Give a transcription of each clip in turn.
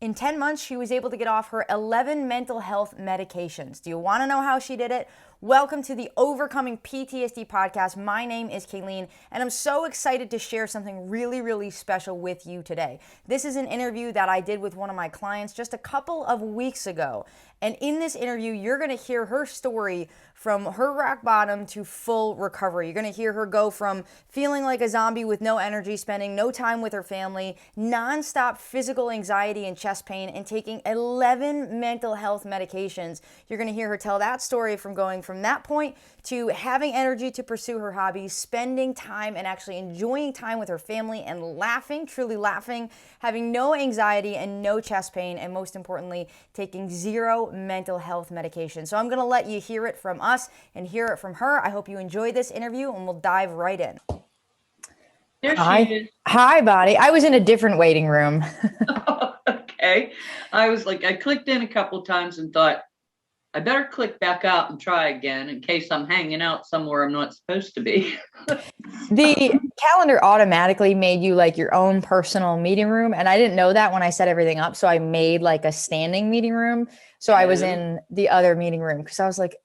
In 10 months, she was able to get off her 11 mental health medications. Do you want to know how she did it? Welcome to the Overcoming PTSD podcast. My name is Kayleen, and I'm so excited to share something really, really special with you today. This is an interview that I did with one of my clients just a couple of weeks ago. And in this interview, you're going to hear her story from her rock bottom to full recovery. You're going to hear her go from feeling like a zombie with no energy, spending no time with her family, nonstop physical anxiety and chest pain, and taking 11 mental health medications. You're going to hear her tell that story from going from that point to having energy to pursue her hobbies, spending time and actually enjoying time with her family and laughing, truly laughing, having no anxiety and no chest pain, and most importantly, taking zero mental health medication. So I'm going to let you hear it from us and hear it from her. I hope you enjoyed this interview, and we'll dive right in. There she Hi. is. Hi, Bonnie. I was in a different waiting room. Okay. I clicked in a couple times and thought, I better click back out and try again in case I'm hanging out somewhere I'm not supposed to be. The calendar automatically made you like your own personal meeting room. And I didn't know that when I set everything up. So I made like a standing meeting room. So I was Oh. in the other meeting room because I was like,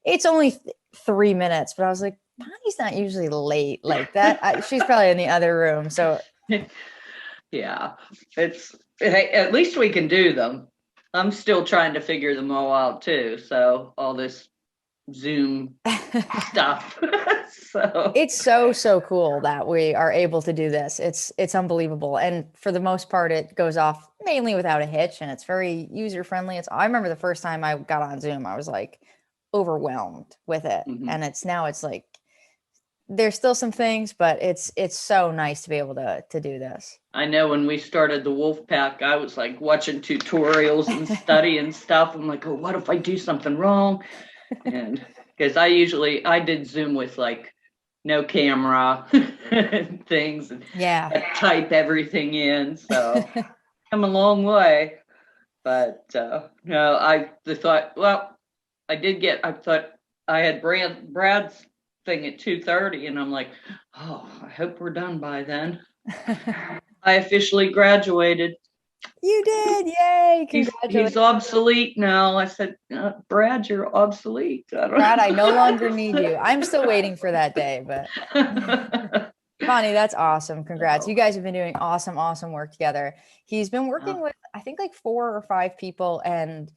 it's only 3 minutes. But I was like, Bonnie's not usually late like that. She's probably in the other room. So Yeah, hey, at least we can do them. I'm still trying to figure them all out too. So all this Zoom stuff. So it's so cool that we are able to do this. It's unbelievable. And for the most part, it goes off mainly without a hitch, and it's very user friendly. I remember the first time I got on Zoom, I was like overwhelmed with it. mhm. And it's like there's still some things, but it's so nice to be able to do this. I know when we started the wolf pack, I was like watching tutorials and studying stuff. I'm like, oh, what if I do something wrong? And because I did Zoom with like no camera and things and Yeah. type everything in. So come a long way. But no, I thought, well, I thought I had Brad's thing at 2:30, and I'm like, oh, I hope we're done by then. I officially graduated. You did. Yay. He's Congratulations. obsolete now. I said, Brad, you're obsolete. I Brad, I no longer don't need you. I'm still waiting for that day, but know. Bonnie, that's awesome. Congrats. You So, guys have been doing awesome work together. He's been yeah. working with, I think, like 4 or 5 people, and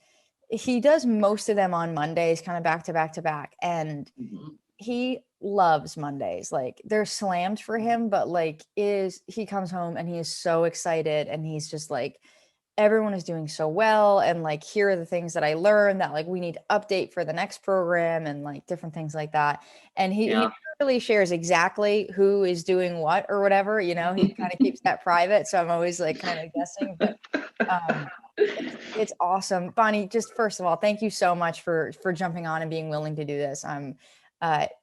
he does most of them on Mondays, kind of back to back to back. And Mhm. he loves Mondays. Like they're slammed for him, but like is he comes home and he is so excited, and he's just like, everyone is doing so well, and like here are the things that I learned that like we need to update for the next program, and like different things like that. And he Yeah. never really shares exactly who is doing what or whatever, he kind of keeps that private, so I'm always like kind of guessing. But um it's awesome. Bonnie, just first of all, thank you so much for jumping on and being willing to do this.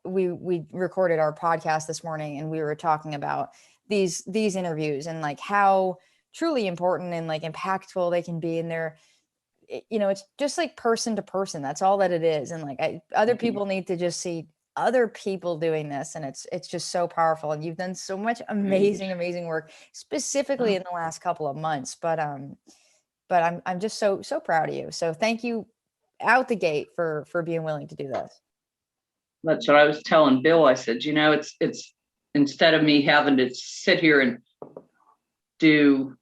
We recorded our podcast this morning, and we were talking about these interviews and like how truly important and like impactful they can be. And it's just like person to person. That's all that it is. And like other Mhm. people need to just see other people doing this, and it's just so powerful. And you've done so much Great. amazing work, specifically in the last couple of months. But I'm just so proud of you. So thank you out the gate for being willing to do this. That's what I was telling Bill. I said, it's instead of me having to sit here and do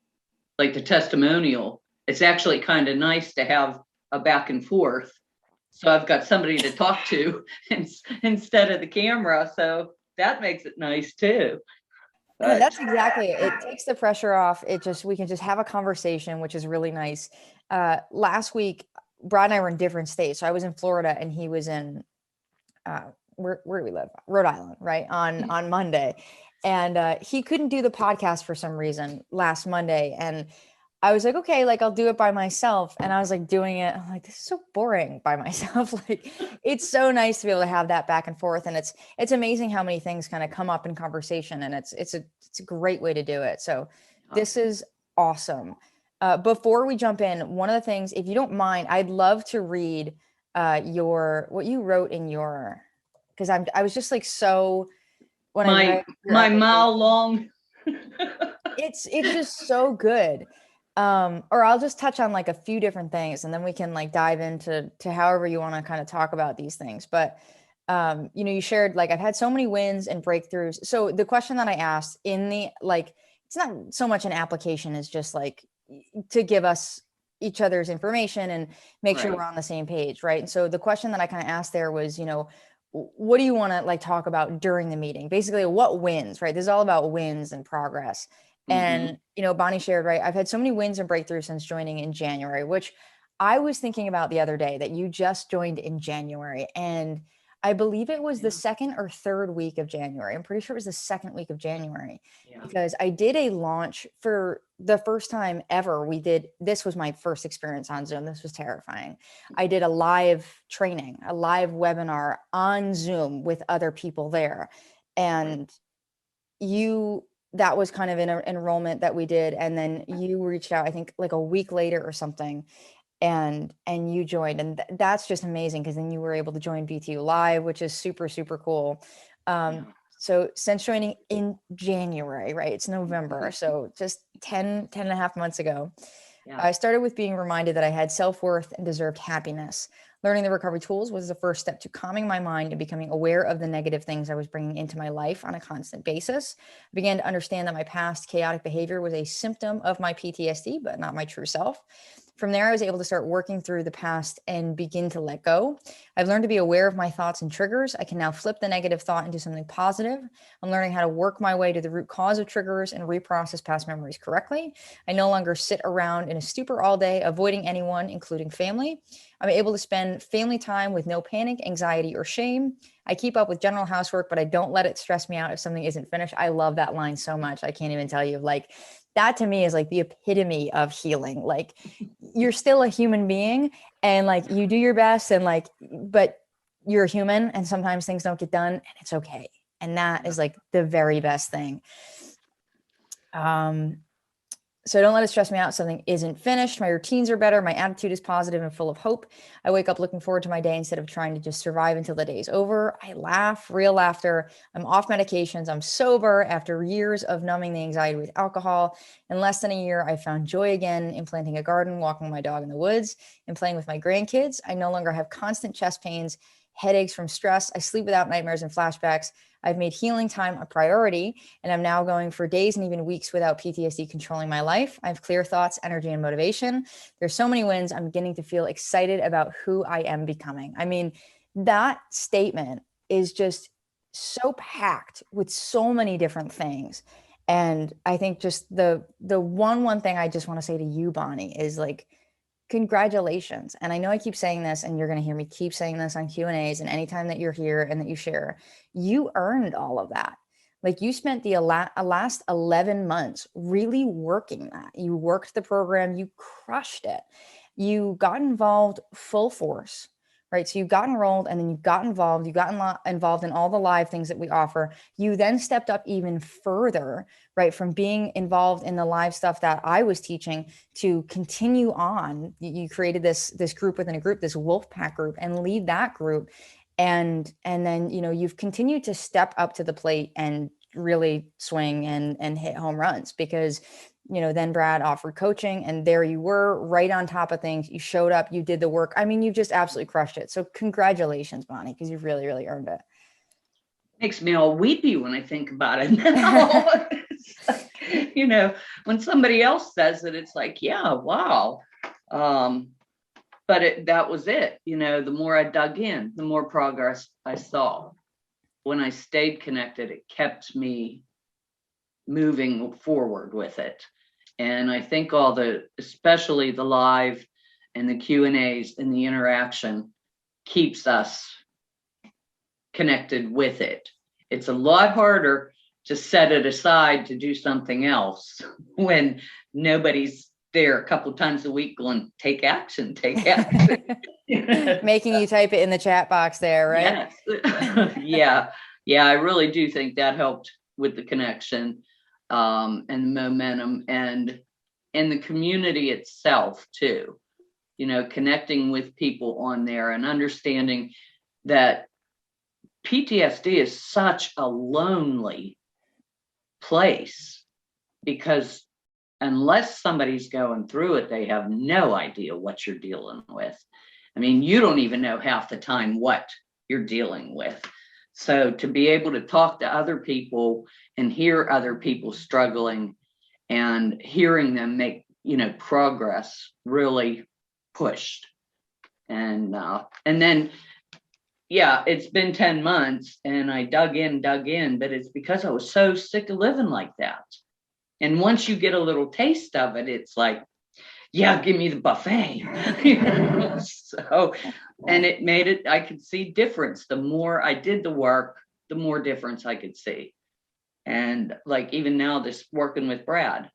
like the testimonial, it's actually kind of nice to have a back and forth. So I've got somebody to talk to instead of the camera. So that makes it nice too. But That's exactly it. It takes the pressure off. We can just have a conversation, which is really nice. Last week, Brad and I were in different states. So I was in Florida, and he was in uh, where do we live? Rhode Island, right? On Monday. And he couldn't do the podcast for some reason last Monday. And I was like, okay, like I'll do it by myself. And I was like doing it. I'm like, this is so boring by myself. Like it's so nice to be able to have that back and forth. And it's amazing how many things kind of come up in conversation. And it's a great way to do it. So this is awesome. Before we jump in, one of the things, if you don't mind, I'd love to read your what you wrote in your, because I was just like, so when I read my your my application, mile long. it's just so good. Or I'll just touch on like a few different things and then we can like dive into however you want to kind of talk about these things. But you shared like I've had so many wins and breakthroughs. So the question that I asked in the like it's not so much an application as just like to give us each other's information and make sure we're Right. on the same page, right? And so the question that I kind of asked there was, what do you want to like talk about during the meeting? Basically, what wins, right? This is all about wins and progress. Mm-hmm. And, Bonnie shared, right? I've had so many wins and breakthroughs since joining in January, which I was thinking about the other day that you just joined in January. And I believe it was the Yeah. second or third week of January. I'm pretty sure it was the second week of January Yeah. because I did a launch for the first time ever. This was my first experience on Zoom. This was terrifying. I did a live training, a live webinar on Zoom with other people there. Right. And that was kind of an enrollment that we did. And then you reached out, I think like a week later or something, and you joined. And that's just amazing because then you were able to join BTU Live, which is super, super cool. Yeah. So since joining in January, right? It's November. So just 10 and a half months ago, Yeah. I started with being reminded that I had self-worth and deserved happiness. Learning the recovery tools was the first step to calming my mind and becoming aware of the negative things I was bringing into my life on a constant basis. I began to understand that my past chaotic behavior was a symptom of my PTSD, but not my true self. From there, I was able to start working through the past and begin to let go. I've learned to be aware of my thoughts and triggers. I can now flip the negative thought into something positive. I'm learning how to work my way to the root cause of triggers and reprocess past memories correctly. I no longer sit around in a stupor all day, avoiding anyone, including family. I'm able to spend family time with no panic, anxiety, or shame. I keep up with general housework, but I don't let it stress me out if something isn't finished. I love that line so much. I can't even tell you. Like, that to me is like the epitome of healing. Like, you're still a human being and like you do your best and like, but you're a human and sometimes things don't get done and it's okay. And that Yeah. is like the very best thing. Um, so don't let it stress me out. Something isn't finished. My routines are better. My attitude is positive and full of hope. I wake up looking forward to my day instead of trying to just survive until the day is over. I laugh, real laughter. I'm off medications. I'm sober after years of numbing the anxiety with alcohol. In less than a year, I found joy again in planting a garden, walking my dog in the woods, and playing with my grandkids. I no longer have constant chest pains, headaches from stress. I sleep without nightmares and flashbacks. I've made healing time a priority, and I'm now going for days and even weeks without PTSD controlling my life. I have clear thoughts, energy, and motivation. There's so many wins. I'm beginning to feel excited about who I am becoming. I mean, that statement is just so packed with so many different things. And I think just the one thing I just want to say to you, Bonnie, is like, congratulations. And I know I keep saying this and you're going to hear me keep saying this on Q&As and anytime that you're here and that you share, you earned all of that. Like you spent the last 11 months really working that. You worked the program, you crushed it. You got involved full force, right? So you got enrolled and then you got involved, involved in all the live things that we offer. You then stepped up even further, right? From being involved in the live stuff that I was teaching to continue on. You created this group within a group, this wolf pack group, and lead that group. And then you've continued to step up to the plate and really swing and hit home runs because then Brad offered coaching and there you were right on top of things. You showed up, you did the work. I mean, you just absolutely crushed it. So congratulations, Bonnie, because you've really, really earned it. Makes me all weepy when I think about it now. Like, when somebody else says it, it's like, yeah, wow. But that was it. The more I dug in, the more progress I saw. When I stayed connected, it kept me moving forward with it. And I think especially the live and the Q&As and the interaction keeps us connected with it. It's a lot harder to set it aside to do something else when nobody's there a couple times a week going, take action, take action. Making you type it in the chat box there, right? Yes. Yeah, I really do think that helped with the connection and the momentum and the community itself too. Connecting with people on there and understanding that PTSD is such a lonely place because unless somebody's going through it, they have no idea what you're dealing with. I mean, you don't even know half the time what you're dealing with. So to be able to talk to other people and hear other people struggling and hearing them make, progress really pushed. And then, yeah, it's been 10 months and I dug in, but it's because I was so sick of living like that. And once you get a little taste of it, it's like, yeah, give me the buffet. So, and it made it, I could see difference. The more I did the work, the more difference I could see. And like even now, this working with Brad,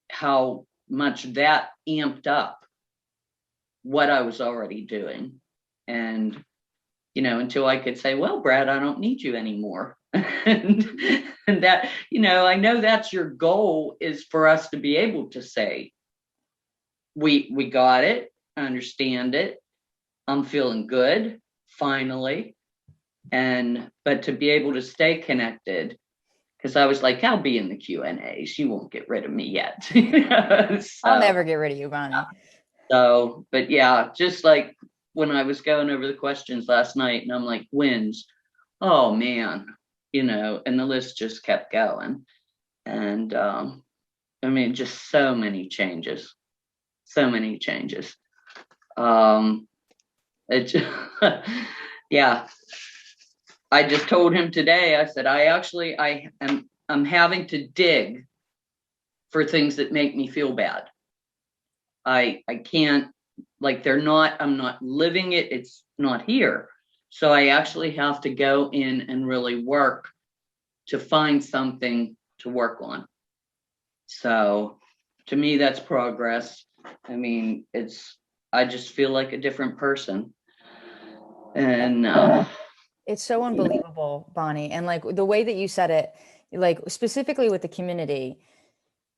how much that amped up what I was already doing. And, until I could say, well, Brad, I don't need you anymore. and that, I know that's your goal, is for us to be able to say, we got it, I understand it, I'm feeling good, finally. But to be able to stay connected, because I was like, I'll be in the Q&As, you won't get rid of me yet. So, I'll never get rid of you, Bonnie. So, but yeah, just like when I was going over the questions last night and I'm like, wins, oh man, and the list just kept going. And I mean, just so many changes. It yeah, I just told him today, I said, I'm having to dig for things that make me feel bad. I can't, like, I'm not living it, it's not here. So I actually have to go in and really work to find something to work on. So to me, that's progress. I mean, I just feel like a different person. And It's so unbelievable, Bonnie. And like the way that you said it, like specifically with the community,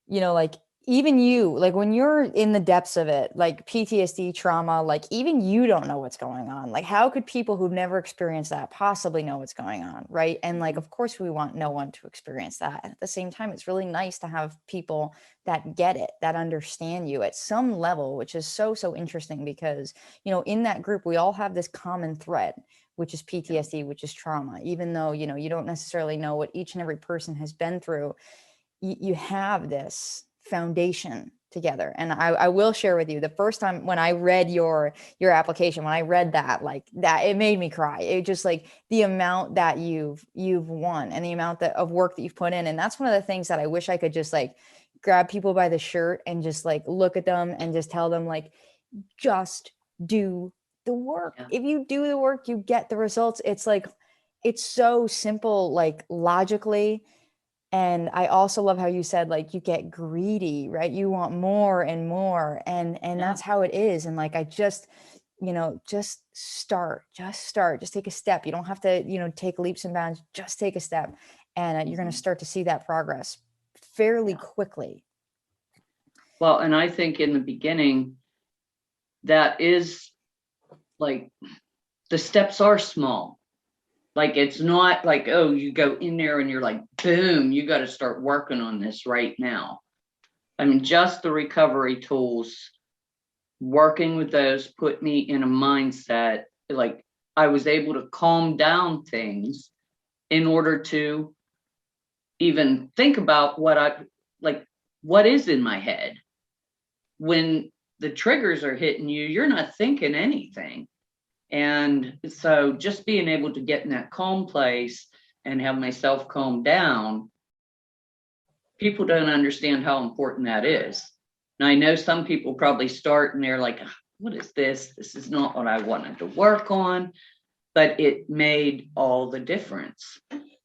like even you, like when you're in the depths of it, like PTSD trauma, like even you don't know what's going on. Like how could people who've never experienced that possibly know what's going on, right? And like, of course, we want no one to experience that. And at the same time, it's really nice to have people that get it, that understand you at some level, which is so, so interesting because, in that group, we all have this common thread, which is PTSD, which is trauma, even though, you don't necessarily know what each and every person has been through. You have this foundation together. And I will share with you, the first time when I read your application, when I read that, like that, it made me cry. It just like the amount that you've won and the amount of work that you've put in. And that's one of the things that I wish I could just like grab people by the shirt and just like look at them and just tell them like, just do the work. yeah. If you do the work, you get the results. It's like, it's so simple, like logically. And I also love how you said, like, you get greedy, right? You want more and more. And that's how it is. And like, I just, just start, just take a step. You don't have to, take leaps and bounds, just take a step. And you're going to start to see that progress fairly quickly. Well, and I think in the beginning, that is like, the steps are small. Like, it's not like, oh, you go in there and you're like, boom, you got to start working on this right now. I mean, just the recovery tools, working with those put me in a mindset, like I was able to calm down things in order to even think about what is in my head. When the triggers are hitting you, you're not thinking anything. And so just being able to get in that calm place and have myself calm down, people don't understand how important that is. Now, I know some people probably start and they're like, what is this? This is not what I wanted to work on. But it made all the difference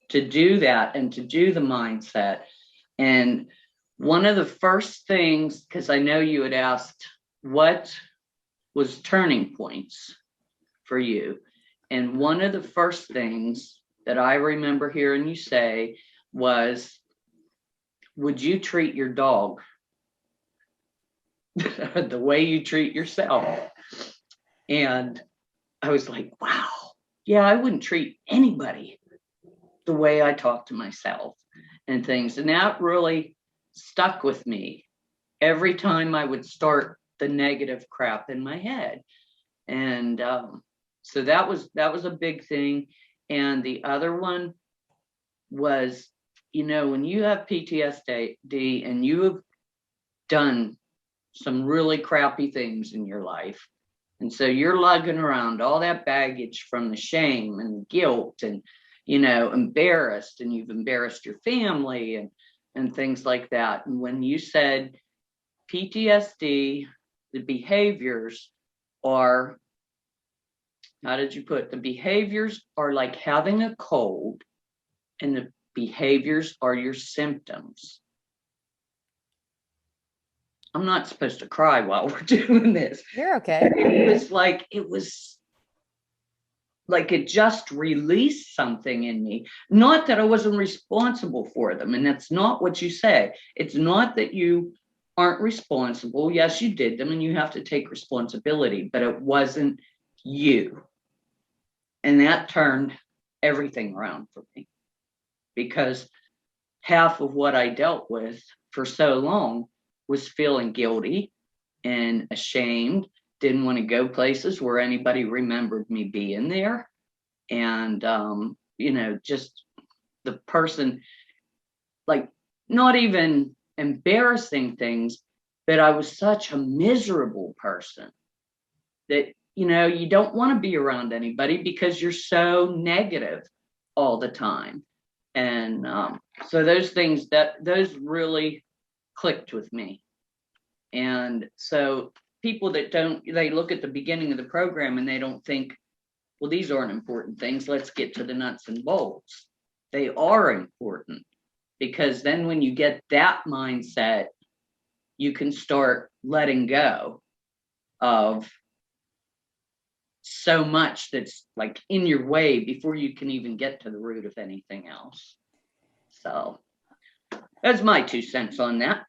to do that and to do the mindset. And one of the first things, because I know you had asked, what was turning points for you? And one of the first things that I remember hearing you say was, would you treat your dog the way you treat yourself? And I was like, wow, yeah, I wouldn't treat anybody the way I talk to myself and things. And that really stuck with me every time I would start the negative crap in my head. And so that was a big thing. And the other one was, when you have PTSD and you have done some really crappy things in your life, and so you're lugging around all that baggage from the shame and guilt and, embarrassed, and you've embarrassed your family and things like that. And when you said PTSD, the behaviors are, how did you put it? The behaviors are like having a cold, and the behaviors are your symptoms. I'm not supposed to cry while we're doing this. You're okay. It was like it just released something in me. Not that I wasn't responsible for them. And that's not what you say. It's not that you aren't responsible. Yes, you did them and you have to take responsibility, but it wasn't you. And that turned everything around for me, because half of what I dealt with for so long was feeling guilty and ashamed, didn't want to go places where anybody remembered me being there. And, just the person, like, not even embarrassing things, but I was such a miserable person that, you don't want to be around anybody because you're so negative all the time. And so those really clicked with me. And so people that they look at the beginning of the program and they don't think, well, these aren't important things. Let's get to the nuts and bolts. They are important, because then when you get that mindset, you can start letting go of so much that's like in your way before you can even get to the root of anything else. So that's my 2 cents on that.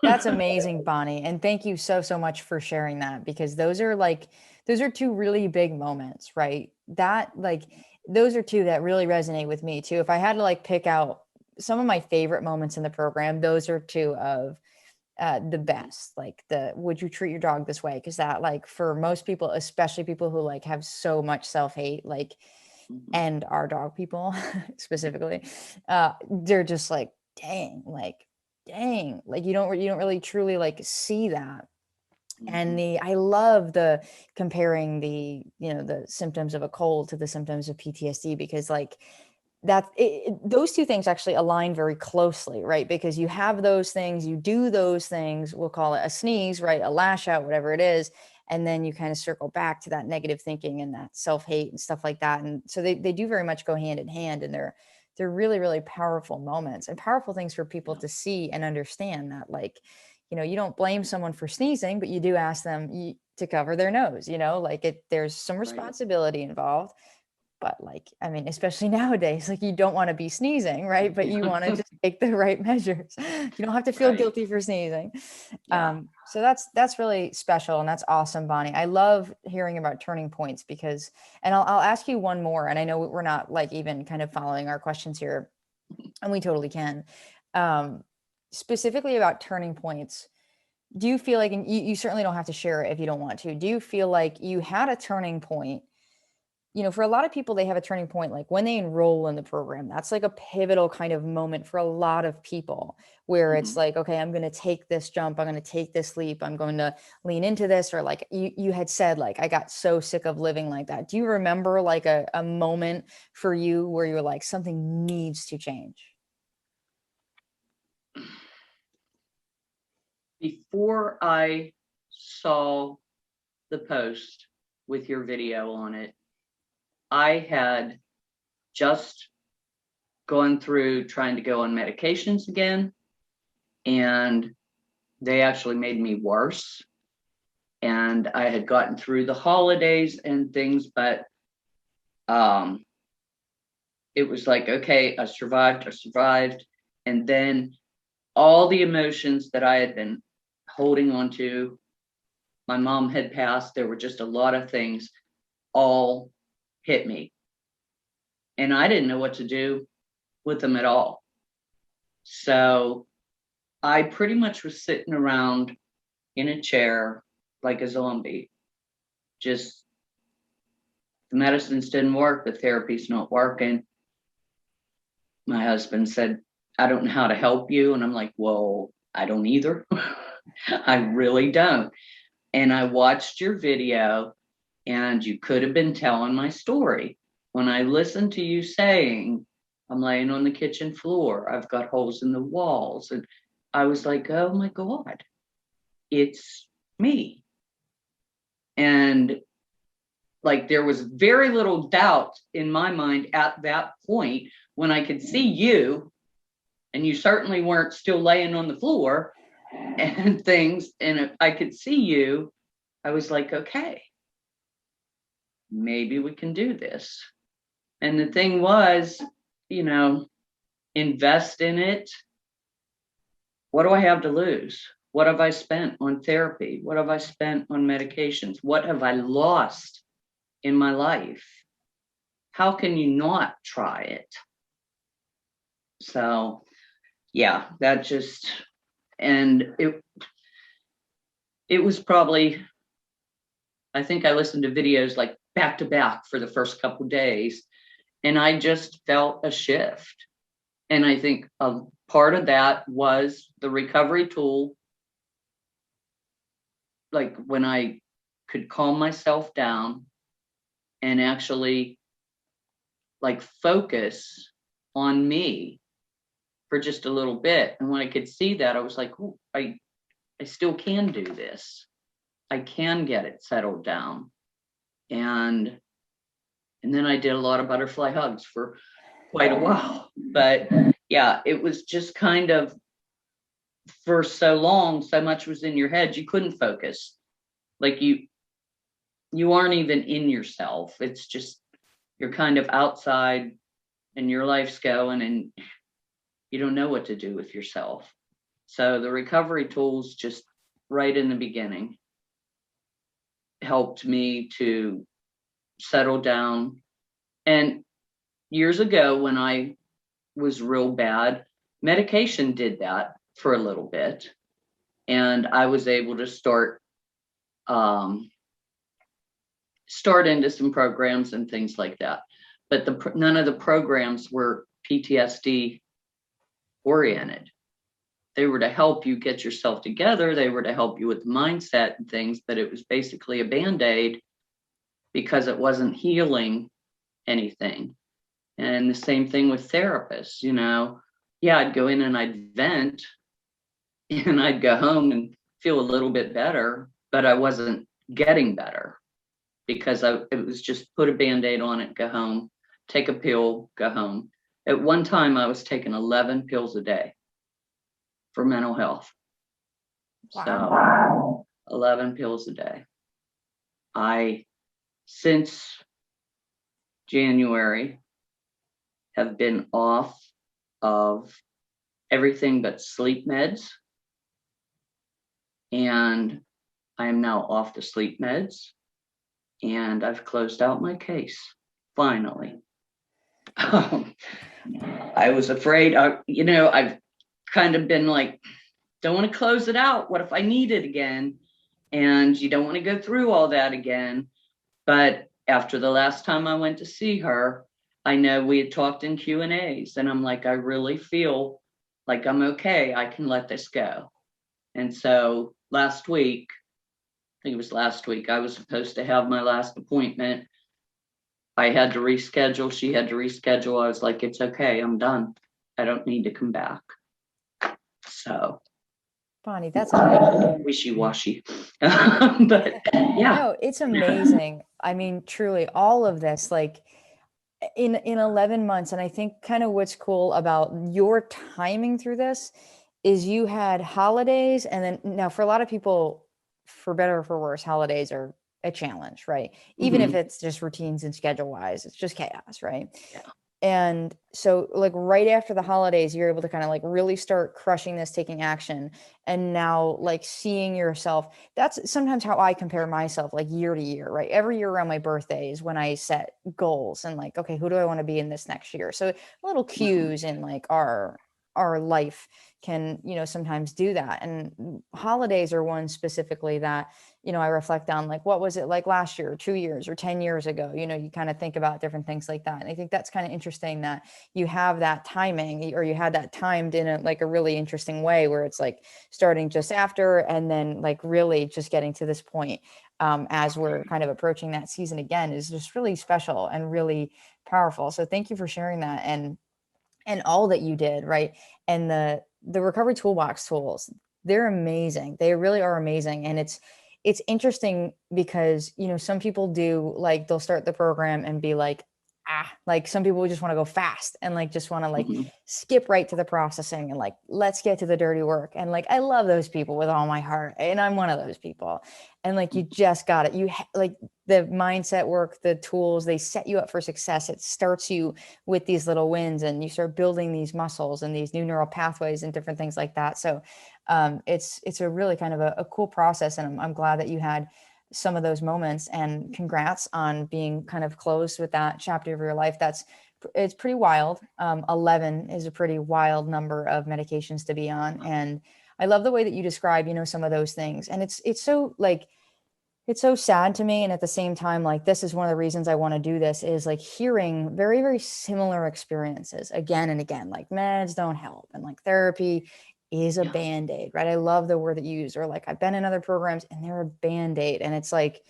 That's amazing, Bonnie. And thank you so, so much for sharing that, because those are 2 really big moments, right? Those are 2 that really resonate with me too. If I had to pick out some of my favorite moments in the program, those are 2 of the best. Would you treat your dog this way? Because that, for most people, especially people who have so much self-hate, and our dog people specifically, they're just dang, you don't really truly see that. And I love the comparing the symptoms of a cold to the symptoms of PTSD, because those 2 things actually align very closely, right? Because you have those things, you do those things, we'll call it a sneeze, right? A lash out, whatever it is. And then you kind of circle back to that negative thinking and that self-hate and stuff like that. And so they do very much go hand in hand, and they're really, really powerful moments and powerful things for people to see and understand that, you don't blame someone for sneezing, but you do ask them to cover their nose, there's some responsibility involved. But especially nowadays, you don't want to be sneezing, right? But you want to just take the right measures. You don't have to feel guilty for sneezing. Yeah. So that's really special. And that's awesome, Bonnie. I love hearing about turning points, because, and I'll ask you one more, and I know we're not even kind of following our questions here, and we totally can. Specifically about turning points, do you feel and you certainly don't have to share it if you don't want to, do you feel like you had a turning point? For a lot of people, they have a turning point, when they enroll in the program. That's a pivotal kind of moment for a lot of people, where it's okay, I'm going to take this jump. I'm going to take this leap. I'm going to lean into this. Or you had said, I got so sick of living like that. Do you remember a moment for you where you're something needs to change? Before I saw the post with your video on it, I had just gone through trying to go on medications again, and they actually made me worse. And I had gotten through the holidays and things, but it was okay, I survived. And then all the emotions that I had been holding on to, my mom had passed, there were just a lot of things all hit me. And I didn't know what to do with them at all. So I pretty much was sitting around in a chair like a zombie. Just the medicines didn't work, the therapy's not working. My husband said, I don't know how to help you. And I'm like, well, I don't either. I really don't. And I watched your video, and you could have been telling my story. When I listened to you saying, I'm laying on the kitchen floor, I've got holes in the walls, and I was like, oh my God, it's me. And like there was very little doubt in my mind at that point when I could see you, and you certainly weren't still laying on the floor and things, and I could see you. I was like, okay, maybe we can do this. And the thing was, invest in it. What do I have to lose? What have I spent on therapy? What have I spent on medications? What have I lost in my life? How can you not try it? So, yeah, that just, and it was probably, I think I listened to videos like back to back for the first couple of days, and I just felt a shift. And I think a part of that was the recovery tool. Like when I could calm myself down and actually like focus on me for just a little bit. And when I could see that, I was like, oh, I still can do this. I can get it settled down. And then I did a lot of butterfly hugs for quite a while. But yeah, it was just kind of, for so long, so much was in your head, you couldn't focus. Like you aren't even in yourself. It's just, you're kind of outside and your life's going and you don't know what to do with yourself. So the recovery tools just right in the beginning helped me to settle down. And years ago when I was real bad, medication did that for a little bit. And I was able to start into some programs and things like that. But none of the programs were PTSD oriented. They were to help you get yourself together. They were to help you with mindset and things, but it was basically a Band-Aid because it wasn't healing anything. And the same thing with therapists, yeah, I'd go in and I'd vent and I'd go home and feel a little bit better, but I wasn't getting better because it was just put a Band-Aid on it, go home, take a pill, go home. At one time, I was taking 11 pills a day for mental health. Wow. So 11 pills a day. Since January, have been off of everything but sleep meds. And I am now off the sleep meds. And I've closed out my case, finally. I was afraid, I've kind of been like, don't want to close it out. What if I need it again? And you don't want to go through all that again. But after the last time I went to see her, I know we had talked in Q&As, and I'm like, I really feel like I'm okay. I can let this go. And so last week, I think it was last week, I was supposed to have my last appointment. I had to reschedule. She had to reschedule. I was like, it's okay. I'm done. I don't need to come back. So. Bonnie, that's amazing. Wishy-washy. But yeah. No, it's amazing. I mean, truly, all of this, like in 11 months, and I think kind of what's cool about your timing through this is you had holidays, and then now for a lot of people, for better or for worse, holidays are a challenge, right? Even if it's just routines and schedule wise, it's just chaos, right? Yeah. And so like right after the holidays, you're able to kind of like really start crushing this, taking action. And now like seeing yourself, that's sometimes how I compare myself like year to year, right? Every year around my birthday is when I set goals and like, okay, who do I want to be in this next year? So little cues in like our our life can, sometimes do that. And holidays are one specifically that, I reflect on, like, what was it like last year, or 2 years, or 10 years ago? You kind of think about different things like that. And I think that's kind of interesting that you have that timing, or you had that timed in a really interesting way, where it's like starting just after, and then like really just getting to this point, as we're kind of approaching that season again, is just really special and really powerful. So thank you for sharing that, and all that you did, right? And the recovery toolbox tools, they're amazing. They really are amazing. And it's interesting because, some people do, like, they'll start the program and be like, like, some people just want to go fast and like just want to like Mhm. skip right to the processing, and like, let's get to the dirty work. And like, I love those people with all my heart, and I'm one of those people. And like, you just got it. Like, the mindset work, the tools, they set you up for success. It starts you with these little wins, and you start building these muscles and these new neural pathways and different things like that. So it's a really kind of a cool process, and I'm glad that you had some of those moments. And congrats on being kind of closed with that chapter of your life. It's pretty wild. 11 is a pretty wild number of medications to be on, and I love the way that you describe, some of those things. And it's so like, it's so sad to me. And at the same time, like, this is one of the reasons I want to do this, is like hearing very, very similar experiences again and again. Like, meds don't help, and like therapy is a Yeah. band-aid, right? I love the word that you use. Or like, I've been in other programs and they're a band-aid. And it's like,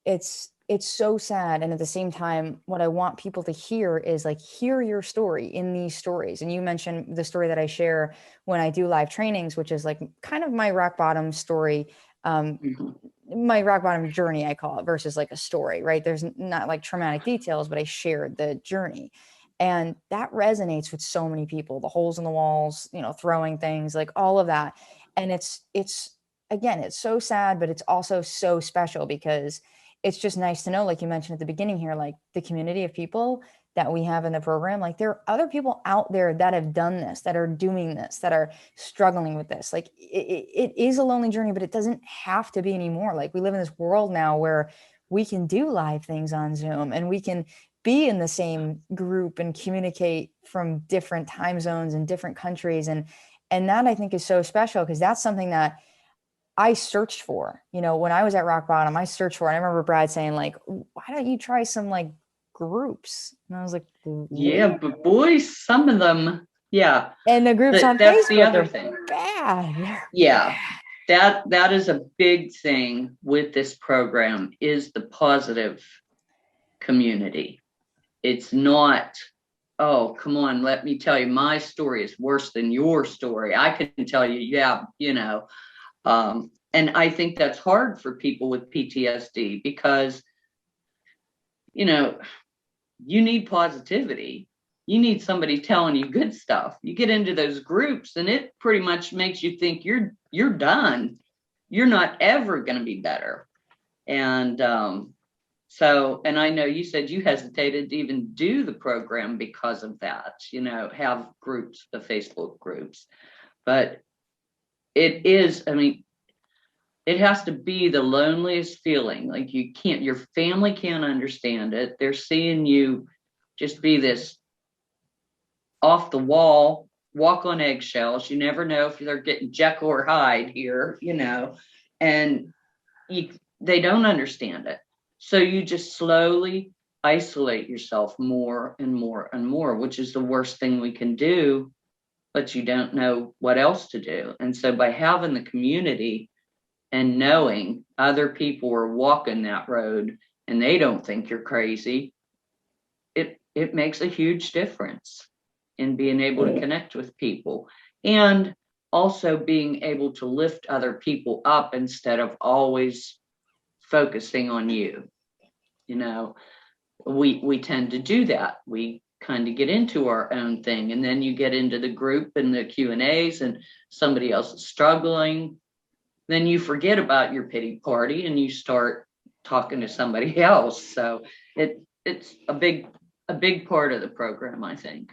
it's so sad. And at the same time, what I want people to hear is like, hear your story in these stories. And you mentioned the story that I share when I do live trainings, which is like kind of my rock bottom story, Mhm. my rock bottom journey, I call it, versus like a story, right? There's not like traumatic details, but I shared the journey. And that resonates with so many people, the holes in the walls, throwing things, like all of that. And it's again, it's so sad, but it's also so special, because it's just nice to know, like you mentioned at the beginning here, like the community of people that we have in the program, like there are other people out there that have done this, that are doing this, that are struggling with this. Like, it is a lonely journey, but it doesn't have to be anymore. Like, we live in this world now where we can do live things on Zoom, and we can be in the same group and communicate from different time zones and different countries. And that, I think, is so special, because that's something that I searched for, when I was at rock bottom. I searched for, and I remember Brad saying, like, why don't you try some like groups? And I was like, Yeah, what? but boys, some of them, yeah, And the groups on that's the Facebook other are thing. bad. They're Yeah, bad. that is a big thing with this program, is the positive community. It's not, oh, come on, let me tell you, my story is worse than your story. I can tell you, yeah, and I think that's hard for people with PTSD, because, you know, you need positivity. You need somebody telling you good stuff. You get into those groups and it pretty much makes you think you're done. You're not ever going to be better. And and I know you said you hesitated to even do the program because of that, have groups, the Facebook groups. But it is, I mean, it has to be the loneliest feeling. Like, your family can't understand it. They're seeing you just be this off the wall, walk on eggshells. You never know if they're getting Jekyll or Hyde here, and you, they don't understand it. So you just slowly isolate yourself more and more and more, which is the worst thing we can do, but you don't know what else to do. And so by having the community and knowing other people are walking that road and they don't think you're crazy, it makes a huge difference in being able to connect with people, and also being able to lift other people up instead of always focusing on you. We tend to do that. We kind of get into our own thing, and then you get into the group and the Q&As and somebody else is struggling, then you forget about your pity party and you start talking to somebody else. So it's a big part of the program, I think.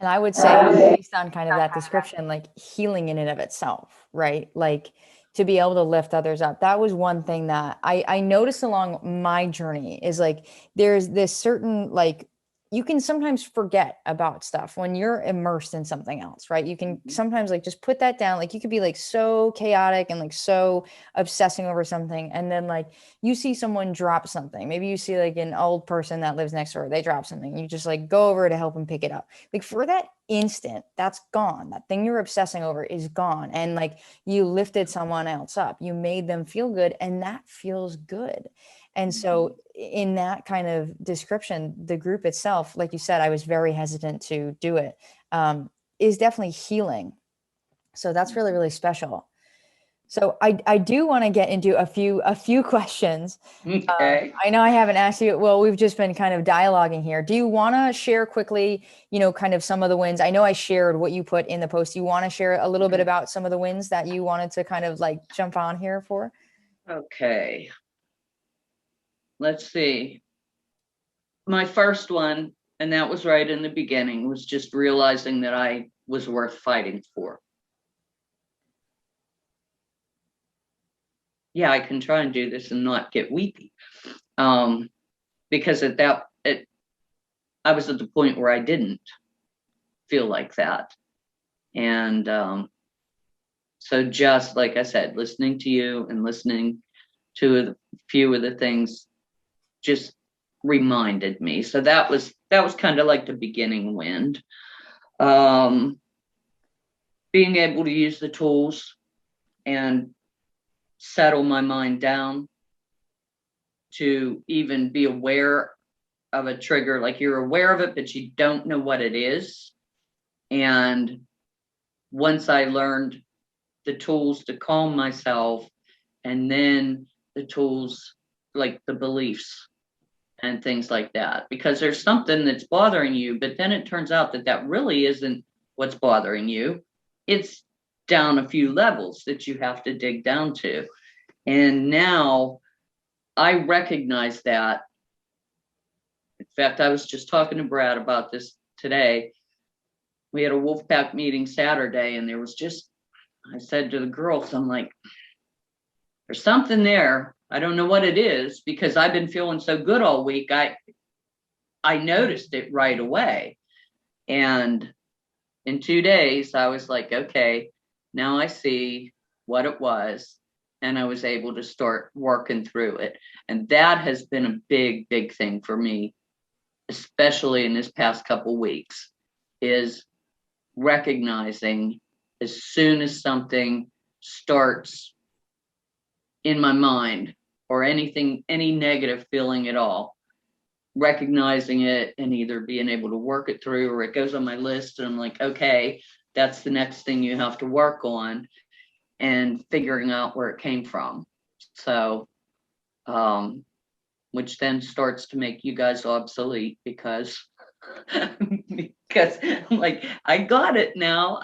And I would say, based on kind of that description, like healing in and of itself, right? Like, to be able to lift others up. That was one thing that I noticed along my journey, is like, there's this certain, like, you can sometimes forget about stuff when you're immersed in something else, right? You can sometimes like just put that down. Like you could be like so chaotic and like so obsessing over something. And then like you see someone drop something. Maybe you see like an old person that lives next door, they drop something. You just like go over to help them pick it up. Like for that instant, that's gone. That thing you're obsessing over is gone. And like you lifted someone else up, you made them feel good, and that feels good. And so, in that kind of description, the group itself, like you said, I was very hesitant to do it, is definitely healing. So that's really, really special. So I do want to get into a few questions. Okay. I know I haven't asked you. Well, we've just been kind of dialoguing here. Do you want to share quickly, kind of some of the wins? I know I shared what you put in the post. Do you want to share a little bit about some of the wins that you wanted to kind of like jump on here for? Okay. Let's see. My first one, and that was right in the beginning, was just realizing that I was worth fighting for. Yeah, I can try and do this and not get weepy. Because I was at the point where I didn't feel like that. And so just like I said, listening to you and listening to a few of the things just reminded me. So that was kind of like the beginning wind. Being able to use the tools and settle my mind down to even be aware of a trigger, like you're aware of it, but you don't know what it is. And once I learned the tools to calm myself, and then the tools like the beliefs and things like that, because there's something that's bothering you, but then it turns out that that really isn't what's bothering you. It's down a few levels that you have to dig down to. And now I recognize that. In fact, I was just talking to Brad about this today. We had a Wolfpack meeting Saturday, and there was just, I said to the girls, I'm like, there's something there. I don't know what it is, because I've been feeling so good all week. I noticed it right away. And in 2 days, I was like, okay, now I see what it was. And I was able to start working through it. And that has been a big, big thing for me, especially in this past couple weeks, is recognizing as soon as something starts in my mind, or anything, any negative feeling at all, recognizing it and either being able to work it through, or it goes on my list and I'm like, okay, that's the next thing you have to work on, and figuring out where it came from. So, which then starts to make you guys obsolete, because because I'm like, I got it now.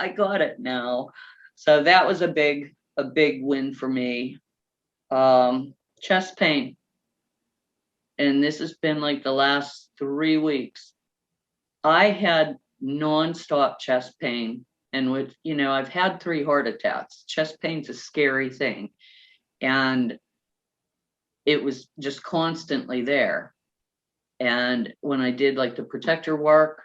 So that was a big win for me. Chest pain. And this has been like the last 3 weeks. I had nonstop chest pain, and with, I've had 3 heart attacks. Chest pain's a scary thing. And it was just constantly there. And when I did like the protector work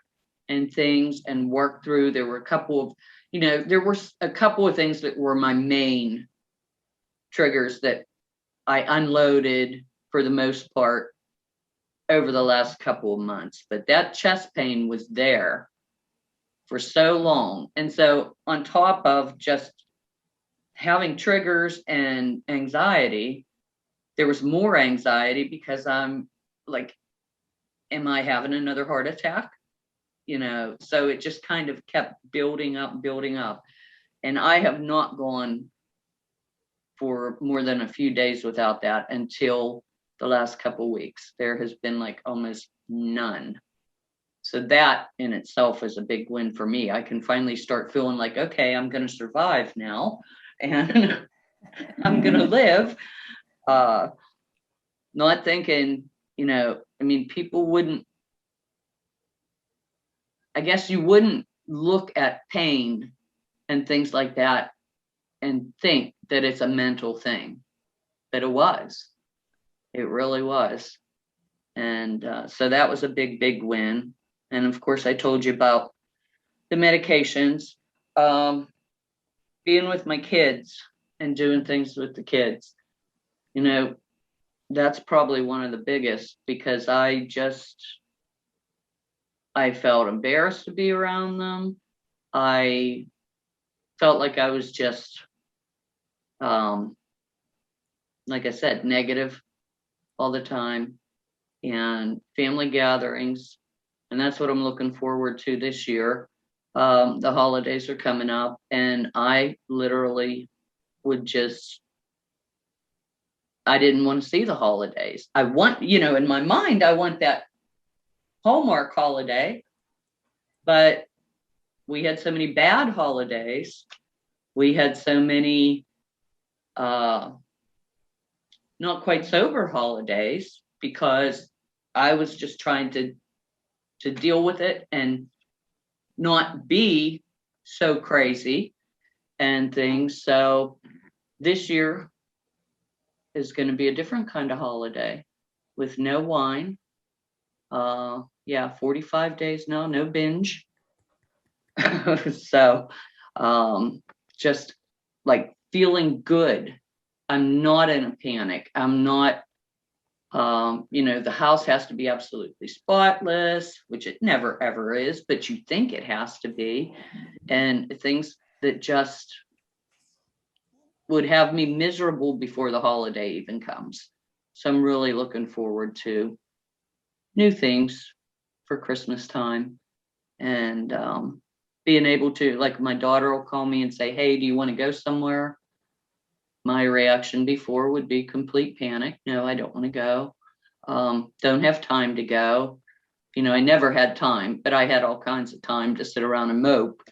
and things and work through, there were a couple of, there were a couple of things that were my main triggers that I unloaded for the most part over the last couple of months. But that chest pain was there for so long. And so on top of just having triggers and anxiety, there was more anxiety because I'm like, am I having another heart attack? So it just kind of kept building up. And I have not gone for more than a few days without that until the last couple of weeks. There has been like almost none. So that in itself is a big win for me. I can finally start feeling like, okay, I'm going to survive now, and I'm going to live. Not thinking, people wouldn't, I guess you wouldn't look at pain and things like that and think that it's a mental thing, but it was. It really was. And so that was a big, big win. And of course, I told you about the medications. Um, Being with my kids and doing things with the kids, you know, that's probably one of the biggest, because I felt embarrassed to be around them. I felt like I was just, um, like I said, negative all the time, and family gatherings. And that's what I'm looking forward to this year. The holidays are coming up, and I literally would just, I didn't want to see the holidays. I want, in my mind, I want that Hallmark holiday, but we had so many bad holidays. We had so many uh, not quite sober holidays, because I was just trying to deal with it and not be so crazy and things. So this year is going to be a different kind of holiday with no wine. Yeah, 45 days, no binge. So just like feeling good. I'm not in a panic. I'm not, the house has to be absolutely spotless, which it never ever is, but you think it has to be. And things that just would have me miserable before the holiday even comes. So I'm really looking forward to new things for Christmas time, and being able to, like, my daughter will call me and say, hey, do you want to go somewhere? My reaction before would be complete panic. No, I don't want to go. Don't have time to go. I never had time, but I had all kinds of time to sit around and mope.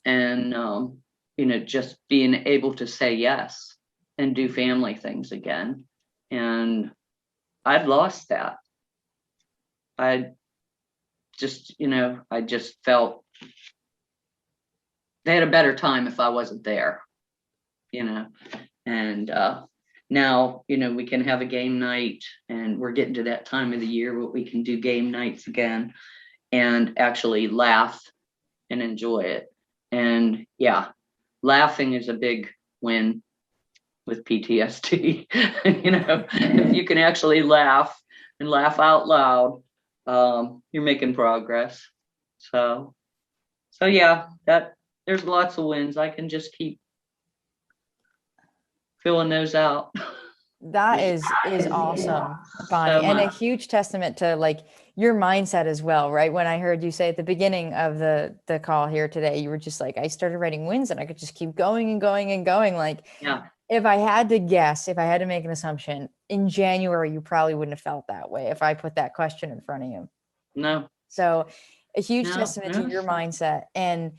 And, just being able to say yes and do family things again. And I'd lost that. I I just felt they had a better time if I wasn't there, and now, we can have a game night, and we're getting to that time of the year where we can do game nights again and actually laugh and enjoy it. And yeah, laughing is a big win with PTSD. If you can actually laugh and laugh out loud, you're making progress. So yeah, that there's lots of wins. I can just keep filling those out. That is awesome, Bonnie, So and a much. huge testament to like your mindset as well, right? When I heard you say at the beginning of the call here today, you were just like, I started writing wins and I could just keep going and going and going. Like, Yeah. if I had to guess, if I had to make an assumption, in January you probably wouldn't have felt that way if I put that question in front of you. No. So, a huge No. testament to No. your mindset. And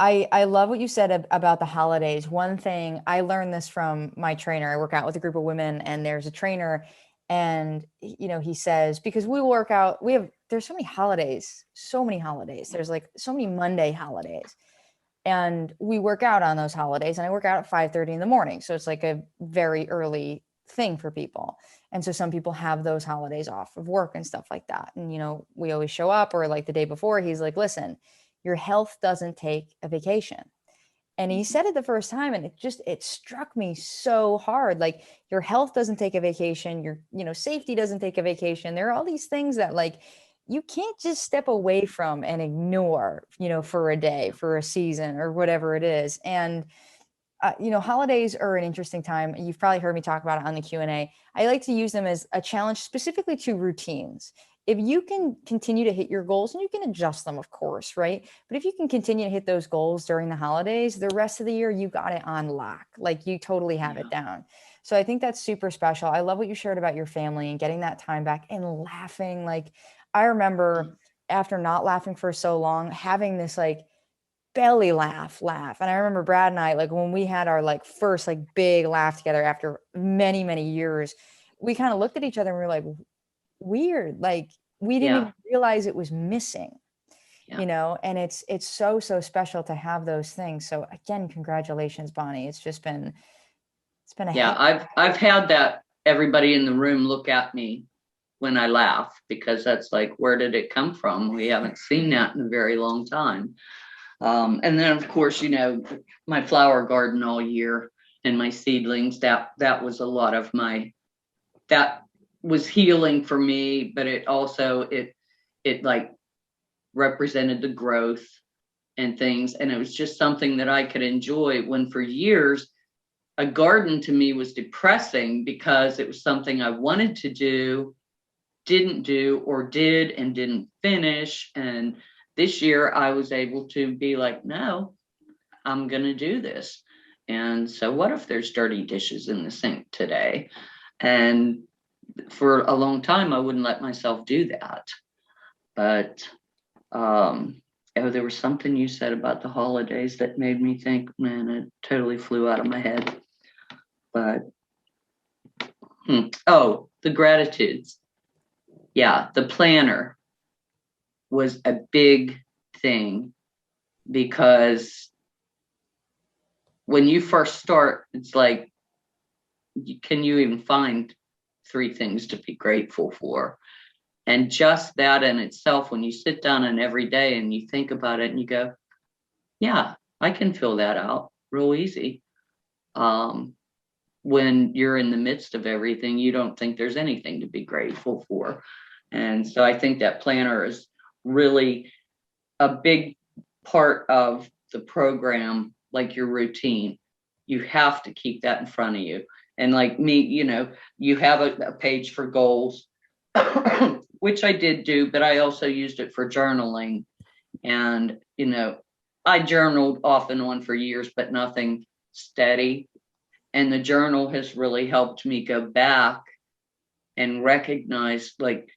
I love what you said about the holidays. One thing I learned this from my trainer. I work out with a group of women, and there's a trainer, and he says, because we work out, there's so many holidays, so many holidays. There's like so many Monday holidays, and we work out on those holidays. And I work out at 5:30 in the morning, so it's like a very early thing for people. And so some people have those holidays off of work and stuff like that. And we always show up, or like the day before, he's like, listen, your health doesn't take a vacation. And he said it the first time, and it struck me so hard. Like, your health doesn't take a vacation, your safety doesn't take a vacation. There are all these things that, like, you can't just step away from and ignore, for a day, for a season, or whatever it is. And holidays are an interesting time. You've probably heard me talk about it on the Q&A. I like to use them as a challenge specifically to routines. If you can continue to hit your goals, and you can adjust them, of course, right? But if you can continue to hit those goals during the holidays, the rest of the year, you got it on lock. Like, you totally have Yeah. it down. So I think that's super special. I love what you shared about your family and getting that time back and laughing. Like, I remember after not laughing for so long, having this like belly laugh. And I remember Brad and I, like, when we had our like first like big laugh together after many, many years, we kind of looked at each other and we were like, weird. Like, we didn't Yeah. even realize it was missing, Yeah. and it's so, so special to have those things. So again, congratulations, Bonnie. It's been a Yeah. heck. I've had that, everybody in the room look at me when I laugh, because that's like, where did it come from? We haven't seen that in a very long time. And then of course, my flower garden all year and my seedlings, that was a lot of that was healing for me, but it also, it like represented the growth and things. And it was just something that I could enjoy, when for years, a garden to me was depressing because it was something I wanted to do, didn't do, or did and didn't finish. And this year I was able to be like, no, I'm going to do this. And so what if there's dirty dishes in the sink today? And for a long time, I wouldn't let myself do that. But there was something you said about the holidays that made me think, man, it totally flew out of my head. But the gratitudes. Yeah, the planner was a big thing, because when you first start, it's like, can you even find 3 things to be grateful for? And just that in itself, when you sit down and every day and you think about it and you go, yeah, I can fill that out real easy. When you're in the midst of everything, you don't think there's anything to be grateful for. And so I think that planner is really a big part of the program, like your routine. You have to keep that in front of you. And like me, you have a page for goals, which I did do, but I also used it for journaling. And, I journaled off and on for years, but nothing steady. And the journal has really helped me go back and recognize, like,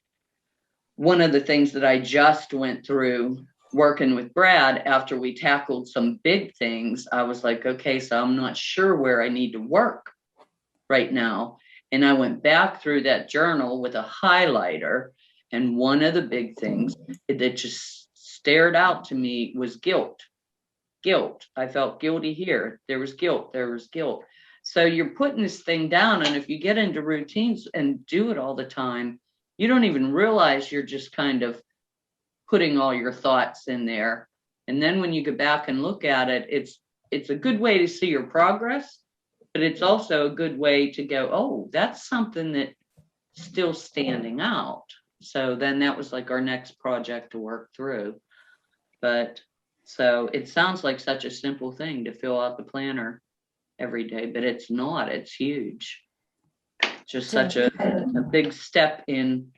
one of the things that I just went through working with Brad after we tackled some big things. I was like, okay, so I'm not sure where I need to work right now. And I went back through that journal with a highlighter. And one of the big things that just stared out to me was guilt. Guilt. I felt guilty here. There was guilt. There was guilt. So you're putting this thing down. And if you get into routines and do it all the time, you don't even realize you're just kind of putting all your thoughts in there. And then when you go back and look at it, it's a good way to see your progress, but it's also a good way to go, oh, that's something that's still standing out. So then that was like our next project to work through. But so it sounds like such a simple thing to fill out the planner every day, but it's not. It's huge. Just such a big step in,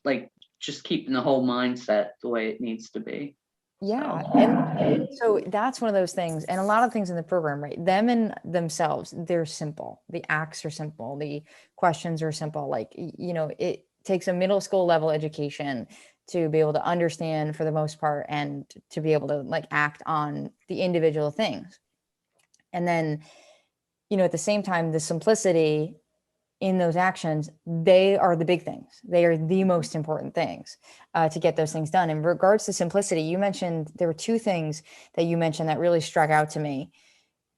like, just keeping the whole mindset the way it needs to be. Yeah. And so that's one of those things. And a lot of things in the program, right? Them and themselves, they're simple. The acts are simple. The questions are simple. Like, it takes a middle school level education to be able to understand for the most part, and to be able to like act on the individual things. And then, at the same time, the simplicity in those actions, they are the big things. They are the most important things to get those things done. In regards to simplicity, you mentioned there were 2 things that you mentioned that really struck out to me.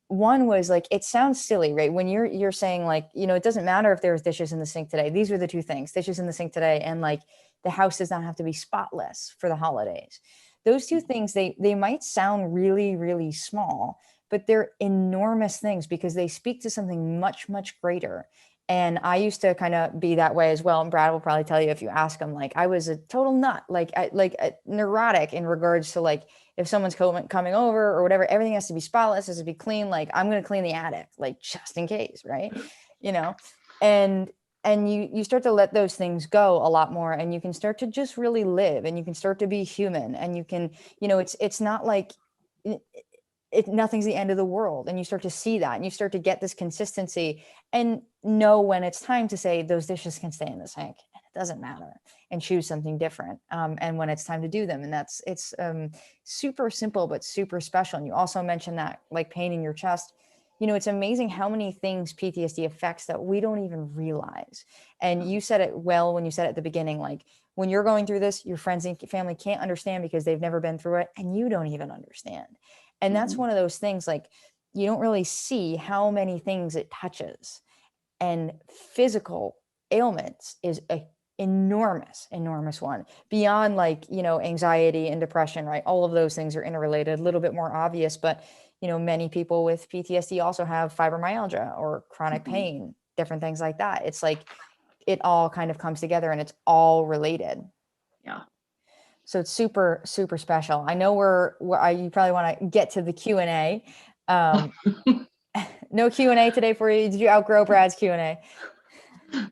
One was like, it sounds silly, right? When you're saying like, it doesn't matter if there's dishes in the sink today. These were the 2 things: dishes in the sink today, and like the house does not have to be spotless for the holidays. Those 2 things, they might sound really, really small, but they're enormous things because they speak to something much, much greater. And I used to kind of be that way as well. And Brad will probably tell you if you ask him, like I was a total nut, like neurotic in regards to like, if someone's coming over or whatever, everything has to be spotless, has to be clean. Like I'm going to clean the attic, like just in case. Right. And you start to let those things go a lot more, and you can start to just really live, and you can start to be human, and you can, it's not like nothing's the end of the world. And you start to see that, and you start to get this consistency and know when it's time to say those dishes can stay in the sink and it doesn't matter, and choose something different. And when it's time to do them, and it's super simple, but super special. And you also mentioned that like pain in your chest, it's amazing how many things PTSD affects that we don't even realize. And you said it well when you said at the beginning, like when you're going through this, your friends and family can't understand because they've never been through it, and you don't even understand. And that's one of those things, like you don't really see how many things it touches. And physical ailments is a enormous one, beyond like, anxiety and depression, right? All of those things are interrelated, a little bit more obvious, but many people with PTSD also have fibromyalgia or chronic pain, different things like that. It's like it all kind of comes together and it's all related. Yeah. So it's super, super special. I know you probably want to get to the Q&A. No Q&A today for you. Did you outgrow Brad's Q&A?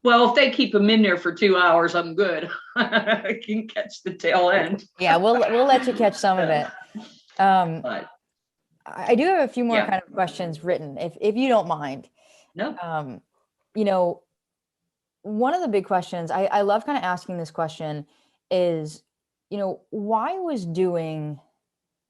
Well, if they keep them in there for 2 hours, I'm good. I can catch the tail end. Yeah, we'll let you catch some of it. But I do have a few more yeah. kind of questions written, if you don't mind. No. One of the big questions, I love kind of asking this question is, why was doing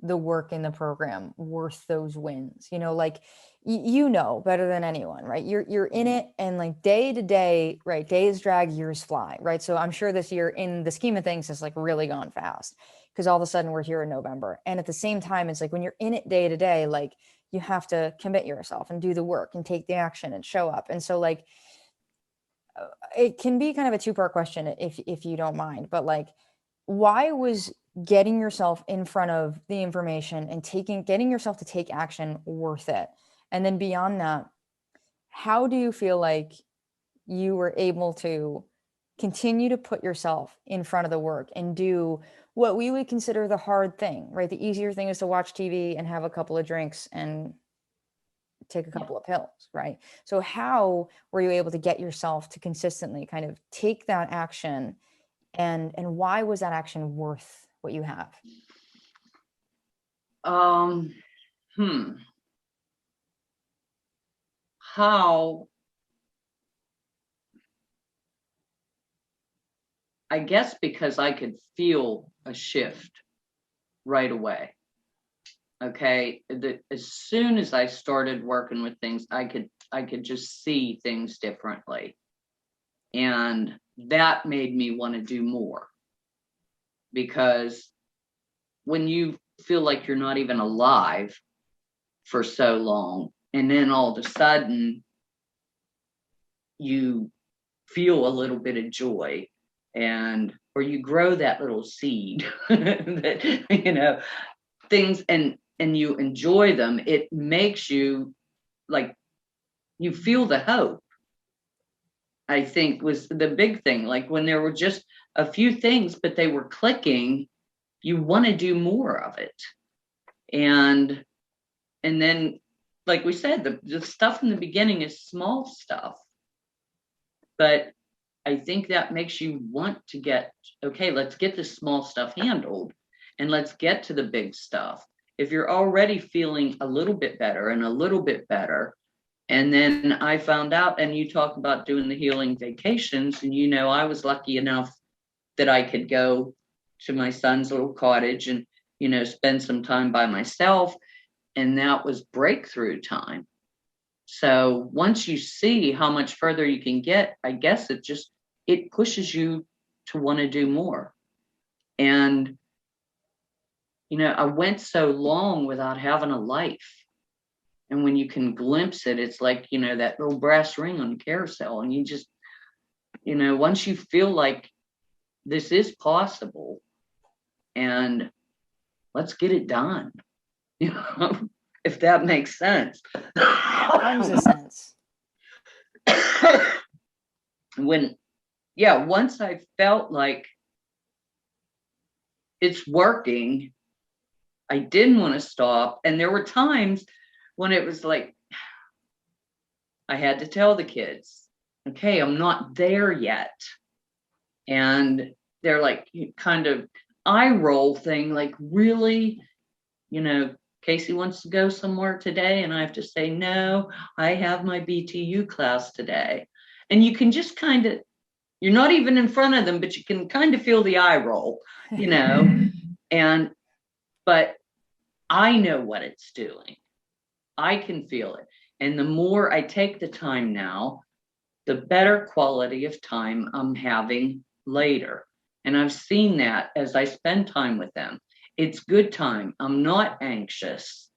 the work in the program worth those wins? Like better than anyone, right? You're in it, and like day to day, right? Days drag, years fly, right? So I'm sure this year, in the scheme of things, has like really gone fast, because all of a sudden we're here in November. And at the same time, it's like when you're in it day to day, like you have to commit yourself and do the work and take the action and show up. And so like it can be kind of a two-part question, if you don't mind, but like, why was getting yourself in front of the information and getting yourself to take action worth it? And then beyond that, how do you feel like you were able to continue to put yourself in front of the work and do what we would consider the hard thing, right? The easier thing is to watch TV and have a couple of drinks and take a couple of pills, right? So how were you able to get yourself to consistently kind of take that action, and why was that action worth what you have? How, I guess because I could feel a shift right away. Okay. As soon as I started working with things, I could just see things differently. And that made me want to do more, because when you feel like you're not even alive for so long, and then all of a sudden you feel a little bit of joy, or you grow that little seed that, things, and you enjoy them, it makes you like, you feel the hope. I think was the big thing. Like when there were just a few things, but they were clicking, you want to do more of it. And then, like we said, the stuff in the beginning is small stuff, but I think that makes you want to get, okay, let's get this small stuff handled and let's get to the big stuff. If you're already feeling a little bit better and a little bit better, and then I found out, and you talk about doing the healing vacations, and I was lucky enough that I could go to my son's little cottage and, spend some time by myself. And that was breakthrough time. So once you see how much further you can get, I guess it pushes you to want to do more. And, I went so long without having a life. And when you can glimpse it, it's like, that little brass ring on the carousel. And you just, once you feel like this is possible and let's get it done, if that makes sense. Tons of sense. Once I felt like it's working, I didn't want to stop. And there were times when it was like, I had to tell the kids, okay, I'm not there yet. And they're like, kind of eye roll thing, like, really, Casey wants to go somewhere today. And I have to say, no, I have my BTU class today. And you can just kind of, you're not even in front of them, but you can kind of feel the eye roll, but I know what it's doing. I can feel it. And the more I take the time now, the better quality of time I'm having later. And I've seen that as I spend time with them. It's good time. I'm not anxious,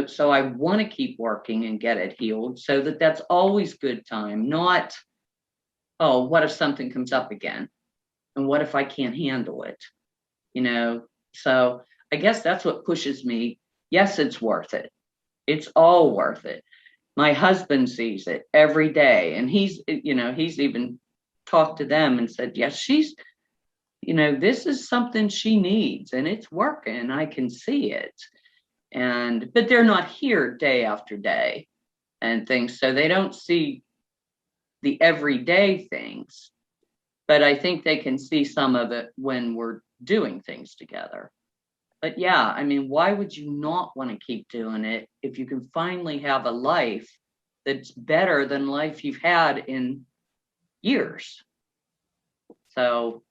so I want to keep working and get it healed, so that's always good time. Not, oh, what if something comes up again? And what if I can't handle it? So I guess that's what pushes me. Yes, it's worth it. It's all worth it. My husband sees it every day, and he's even talked to them and said, yes, she's, this is something she needs, and it's working. I can see it. But they're not here day after day and things, so they don't see the everyday things. But I think they can see some of it when we're doing things together. But yeah, I mean, why would you not want to keep doing it if you can finally have a life that's better than life you've had in years? So,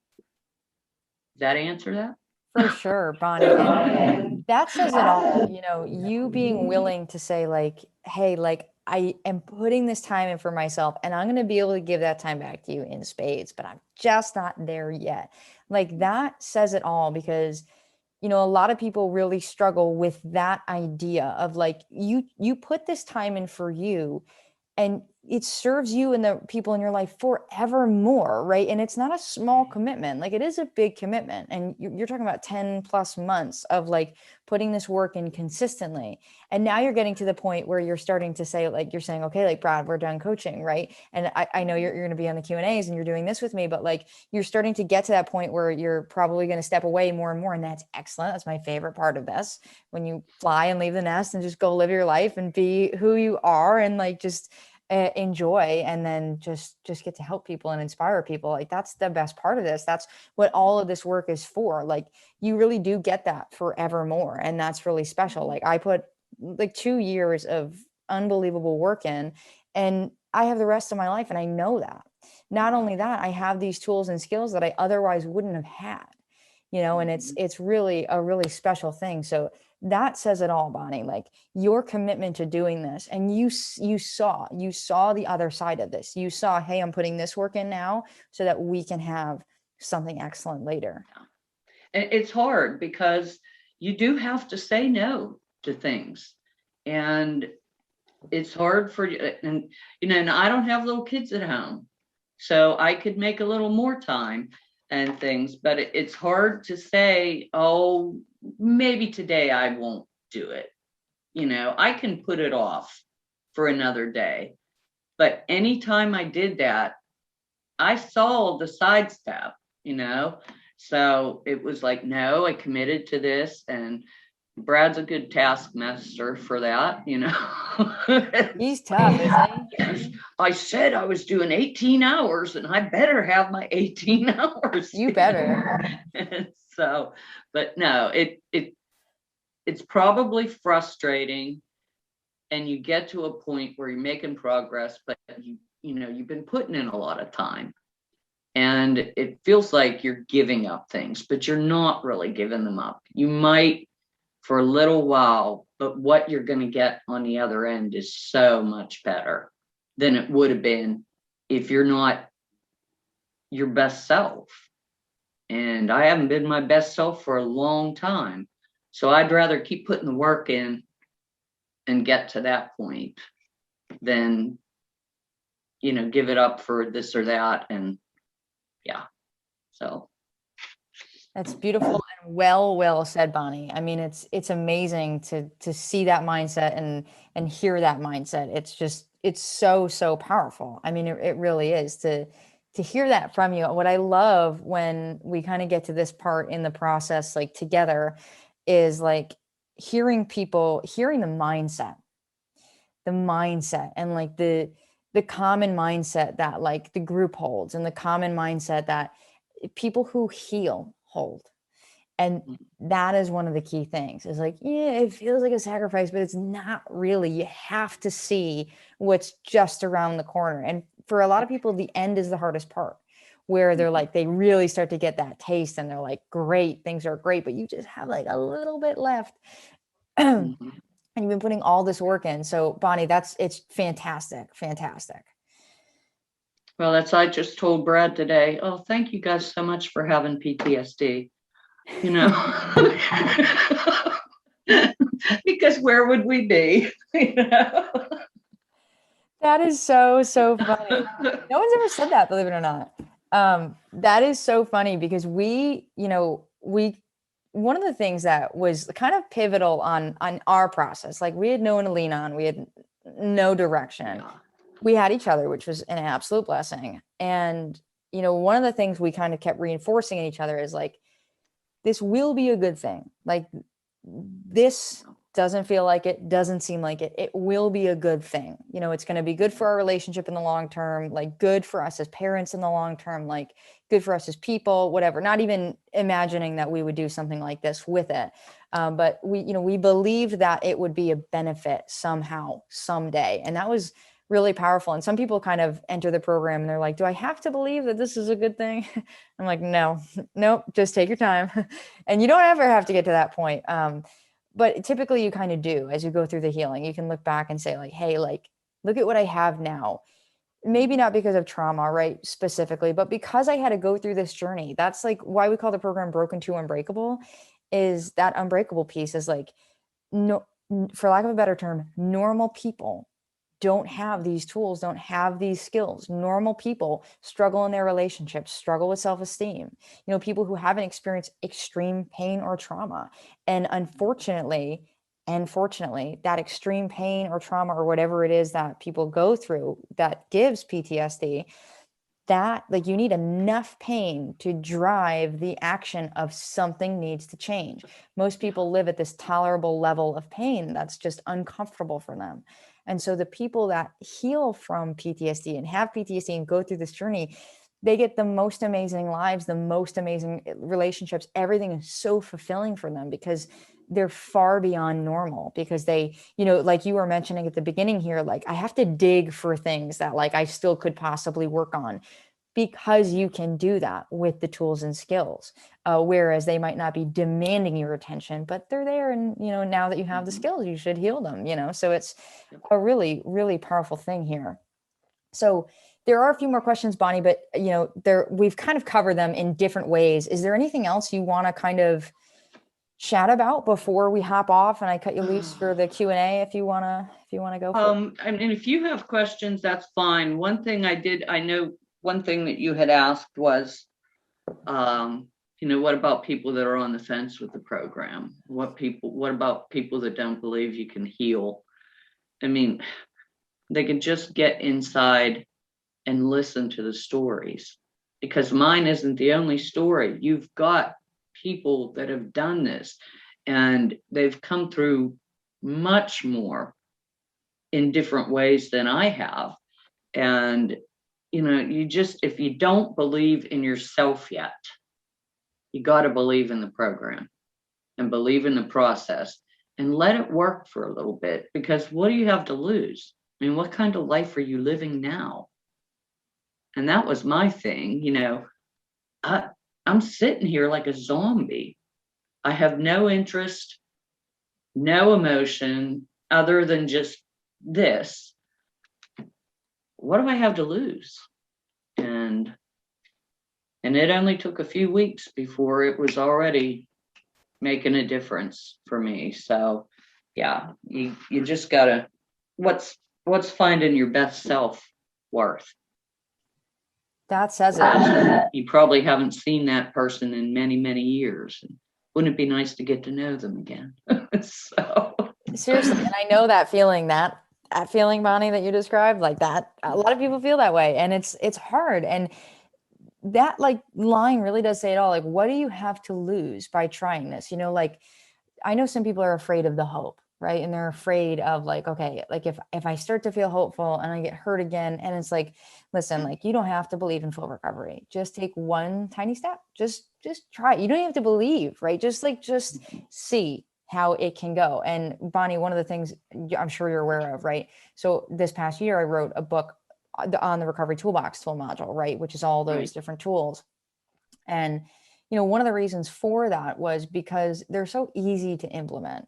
does that answer that? For sure, Bonnie. And that says it all. You being willing to say, like, hey, like, I am putting this time in for myself, and I'm going to be able to give that time back to you in spades, but I'm just not there yet. Like, that says it all, because a lot of people really struggle with that idea of, like, you put this time in for you, and it serves you and the people in your life forevermore, right? And it's not a small commitment. Like, it is a big commitment, and you're talking about 10 plus months of, like, putting this work in consistently. And now you're getting to the point where you're starting to say, like, you're saying, okay, like, Brad, we're done coaching, right? And I know you're going to be on the Q&As and you're doing this with me, but, like, you're starting to get to that point where you're probably going to step away more and more, and that's excellent. That's my favorite part of this, when you fly and leave the nest and just go live your life and be who you are, and, like, just enjoy, and then just get to help people and inspire people. Like, that's the best part of this. That's what all of this work is for. Like, you really do get that forevermore, and that's really special. Like, I put, like, 2 years of unbelievable work in, and I have the rest of my life, and I know that. Not only that, I have these tools and skills that I otherwise wouldn't have had, and it's really a really special thing. So that says it all, Bonnie. Like, your commitment to doing this, and you saw the other side of this. You saw, hey, I'm putting this work in now so that we can have something excellent later. And it's hard because you do have to say no to things, and it's hard for you. And I don't have little kids at home, so I could make a little more time and things, but it's hard to say, oh, maybe today I won't do it. I can put it off for another day. But anytime I did that, I saw the sidestep, so it was like, no, I committed to this, and Brad's a good taskmaster for that, He's tough, isn't he? I said I was doing 18 hours, and I better have my 18 hours. You better. So, but no, it's probably frustrating, and you get to a point where you're making progress, but you've been putting in a lot of time, and it feels like you're giving up things, but you're not really giving them up. You might for a little while, but what you're going to get on the other end is so much better than it would have been if you're not your best self. And I haven't been my best self for a long time. So I'd rather keep putting the work in and get to that point than, give it up for this or that. And yeah, so. That's beautiful and well said, Bonnie. I mean, it's amazing to see that mindset and hear that mindset. It's so powerful. I mean, it really is to hear that from you. What I love when we kind of get to this part in the process, like, together, is, like, hearing the mindset and, like, the common mindset that, like, the group holds, and the common mindset that people who heal hold. And that is one of the key things, is, like, yeah, it feels like a sacrifice, but it's not really. You have to see what's just around the corner. And for a lot of people, the end is the hardest part, where they're like, they really start to get that taste, and they're like, great, things are great, but you just have, like, a little bit left. And you've been putting all this work in. So, Bonnie, it's fantastic. Well, I just told Brad today, oh, thank you guys so much for having PTSD, because where would we be? That is so, so funny. No one's ever said that, believe it or not. That is so funny because one of the things that was kind of pivotal on our process, like we had no one to lean on, we had no direction. Yeah. We had each other, which was an absolute blessing. And, one of the things we kind of kept reinforcing in each other is like, this will be a good thing. Like this doesn't feel like it, doesn't seem like it. It will be a good thing. It's going to be good for our relationship in the long term, like good for us as parents in the long term, like good for us as people, whatever. Not even imagining that we would do something like this with it. But we believed that it would be a benefit somehow, someday. And that was really powerful. And some people kind of enter the program and they're like, do I have to believe that this is a good thing? I'm like, no, nope, just take your time. And you don't ever have to get to that point. But typically you kind of do as you go through the healing. You can look back and say like, hey, like, look at what I have now. Maybe not because of trauma, right? Specifically, but because I had to go through this journey. That's like why we call the program Broken to Unbreakable, is that unbreakable piece is like, no, for lack of a better term, normal people don't have these tools, don't have these skills. Normal people struggle in their relationships, struggle with self-esteem. People who haven't experienced extreme pain or trauma. And unfortunately, that extreme pain or trauma or whatever it is that people go through that gives PTSD, that like you need enough pain to drive the action of something needs to change. Most people live at this tolerable level of pain that's just uncomfortable for them. And so the people that heal from PTSD and have PTSD and go through this journey, they get the most amazing lives, the most amazing relationships. Everything is so fulfilling for them because they're far beyond normal, because they, like you were mentioning at the beginning here, like I have to dig for things that like I still could possibly work on, because you can do that with the tools and skills. Whereas they might not be demanding your attention, but they're there. And, now that you have the skills, you should heal them, so it's a really, really powerful thing here. So there are a few more questions, Bonnie, but, we've kind of covered them in different ways. Is there anything else you want to kind of chat about before we hop off and I cut you loose for the Q&A if you want to go for it? I mean, if you have questions, that's fine. I know one thing that you had asked was, what about people that are on the fence with the program? What about people that don't believe you can heal? I mean, they can just get inside and listen to the stories, because mine isn't the only story. You've got people that have done this and they've come through much more in different ways than I have. And, if you don't believe in yourself yet, you got to believe in the program and believe in the process and let it work for a little bit, because what do you have to lose? I mean, what kind of life are you living now? And that was my thing, I'm sitting here like a zombie. I have no interest, no emotion other than just this. What do I have to lose? And it only took a few weeks before it was already making a difference for me. So yeah, you just gotta, what's finding your best self worth? That says it. You probably haven't seen that person in many, many years. Wouldn't it be nice to get to know them again? So Seriously, and I know that feeling, that feeling, Bonnie, that you described, like that. A lot of people feel that way, and it's hard. And that like line really does say it all. Like, what do you have to lose by trying this? Like I know some people are afraid of the hope, right? And they're afraid of like, okay, like if I start to feel hopeful and I get hurt again, and it's like, listen, like you don't have to believe in full recovery. Just take one tiny step. Just try. You don't even have to believe, right? Just see how it can go. And Bonnie, one of the things I'm sure you're aware of, right? So this past year, I wrote a book on the recovery toolbox tool module, right? Which is all those different tools. And, one of the reasons for that was because they're so easy to implement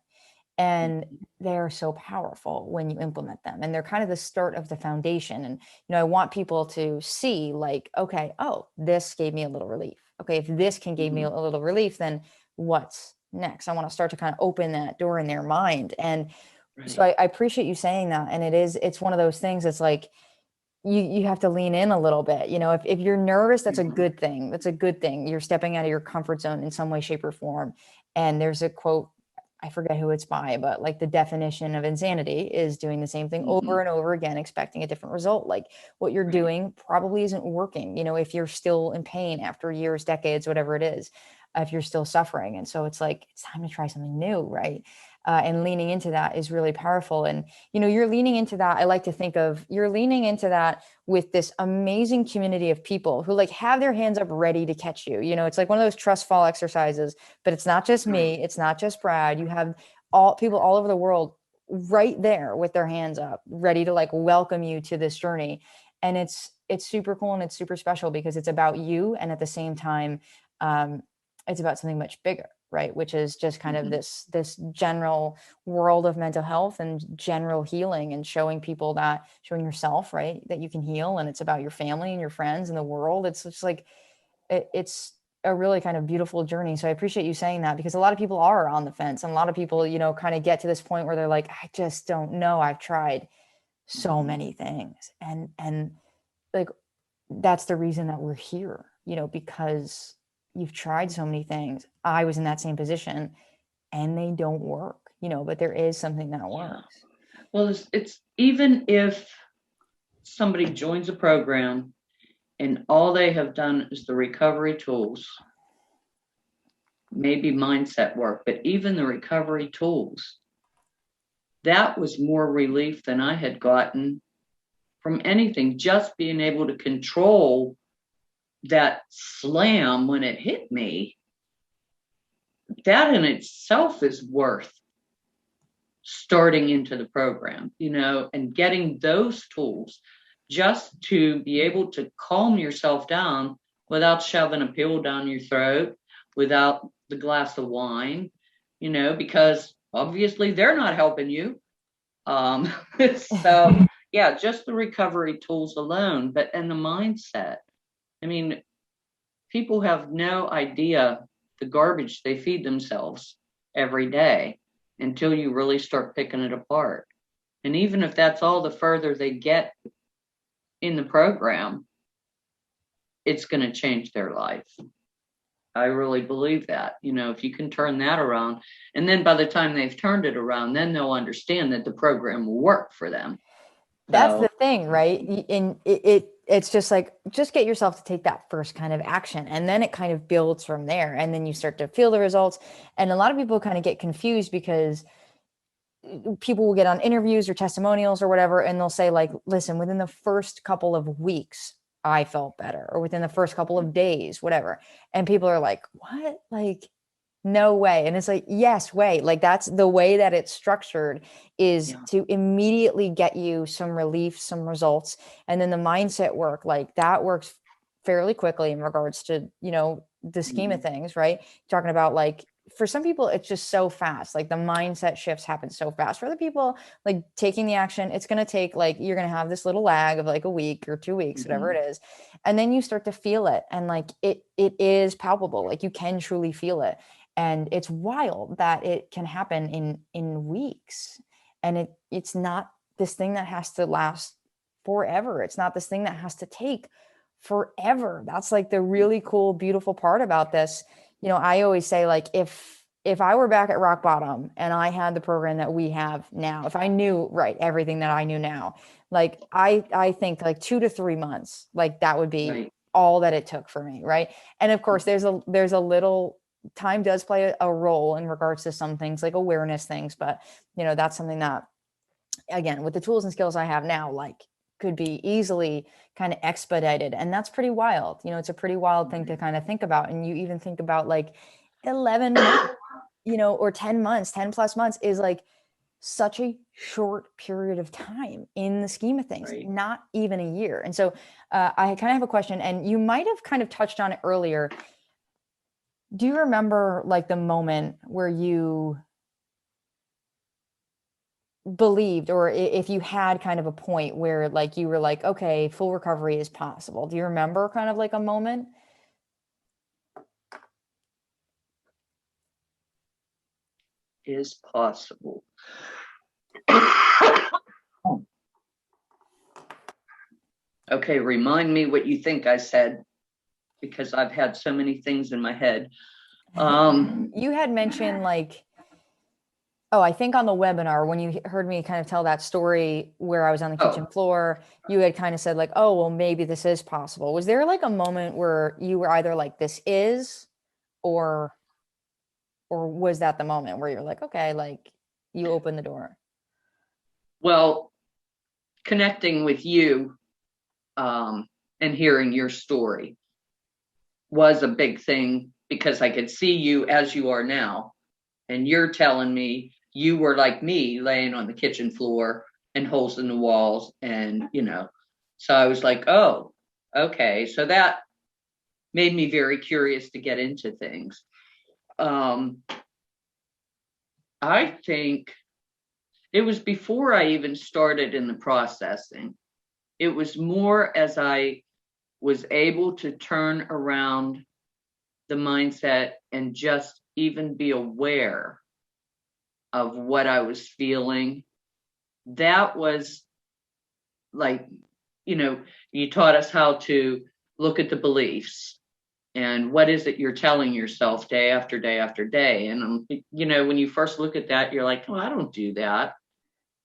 and they're so powerful when you implement them. And they're kind of the start of the foundation. And, I want people to see like, okay, oh, this gave me a little relief. Okay, if this can give me a little relief, then what's next? I want to start to kind of open that door in their mind. And So I appreciate you saying that. And it's one of those things that's like, you have to lean in a little bit. If you're nervous, that's a good thing. That's a good thing. You're stepping out of your comfort zone in some way, shape, or form. And there's a quote, I forget who it's by, but like the definition of insanity is doing the same thing over and over again, expecting a different result. Like what you're doing probably isn't working, if you're still in pain after years, decades, whatever it is, if you're still suffering. And so it's like, it's time to try something new, right? And leaning into that is really powerful. And you're leaning into that. I like to think of you're leaning into that with this amazing community of people who like have their hands up ready to catch you. It's like one of those trust fall exercises, but it's not just me. It's not just Brad. You have all people all over the world right there with their hands up, ready to like welcome you to this journey. And it's super cool and it's super special because it's about you. And at the same time, it's about something much bigger, right? Which is just kind of this general world of mental health and general healing, and showing yourself, right, that you can heal. And it's about your family and your friends and the world. It's just like it's a really kind of beautiful journey. So I appreciate you saying that, because a lot of people are on the fence, and a lot of people kind of get to this point where they're like, I just don't know, I've tried so many things. And like that's the reason that we're here, because you've tried so many things. I was in that same position and they don't work, but there is something that works. Well, it's even if somebody joins a program and all they have done is the recovery tools, maybe mindset work, but even the recovery tools, that was more relief than I had gotten from anything. Just being able to control that slam when it hit me, that in itself is worth starting into the program, and getting those tools just to be able to calm yourself down without shoving a pill down your throat, without the glass of wine, because obviously they're not helping you. So yeah, just the recovery tools alone, and the mindset. I mean, people have no idea the garbage they feed themselves every day until you really start picking it apart. And even if that's all, the further they get in the program, it's going to change their life. I really believe that, if you can turn that around, and then by the time they've turned it around, then they'll understand that the program will work for them. That's the thing, right? And it's just like, just get yourself to take that first kind of action, and then it kind of builds from there, and then you start to feel the results. And a lot of people kind of get confused because people will get on interviews or testimonials or whatever, and they'll say like, listen, within the first couple of weeks I felt better, or within the first couple of days, whatever. And people are like, what? Like, no way. And it's like, yes, way. Like that's the way that it's structured, is to immediately get you some relief, some results. And then the mindset work, like that works fairly quickly in regards to, the scheme of things, right? Talking about like, for some people, it's just so fast. Like the mindset shifts happen so fast. For other people, like taking the action, it's going to take like, you're going to have this little lag of like a week or 2 weeks, whatever it is. And then you start to feel it. And like, it is palpable. Like you can truly feel it. And it's wild that it can happen in weeks. And it's not this thing that has to last forever. It's not this thing that has to take forever. That's like the really cool, beautiful part about this. I always say, like, if I were back at rock bottom and I had the program that we have now, if I knew everything that I knew now, like I think like 2 to 3 months, like that would be all that it took for me. Right. And of course there's a little time does play a role in regards to some things like awareness things, but that's something that, again, with the tools and skills I have now, like could be easily kind of expedited. And that's pretty wild. It's a pretty wild thing to kind of think about. And you even think about like 11 months, or 10 months, 10 plus months is like such a short period of time in the scheme of things, not even a year. And so I kind of have a question, and you might have kind of touched on it earlier. Do you remember like the moment where you believed, or if you had kind of a point where like you were like, okay, full recovery is possible? Do you remember kind of like a moment? Is possible. Okay, remind me what you think I said, because I've had so many things in my head. You had mentioned like, oh, I think on the webinar, when you heard me kind of tell that story where I was on the kitchen Oh, floor, you had kind of said like, oh, well, maybe this is possible. Was there like a moment where you were either like, this is, or was that the moment where you're like, okay, like you open the door? well, connecting with you and hearing your story was a big thing, because I could see you as you are now. And you're telling me you were like me, laying on the kitchen floor and holes in the walls. And, so I was like, oh, okay. So that made me very curious to get into things. Um, I think it was before I even started in the processing. It was more as I was able to turn around the mindset and just even be aware of what I was feeling. That was like, you taught us how to look at the beliefs and what is it you're telling yourself day after day after day. And, when you first look at that, you're like, oh, I don't do that.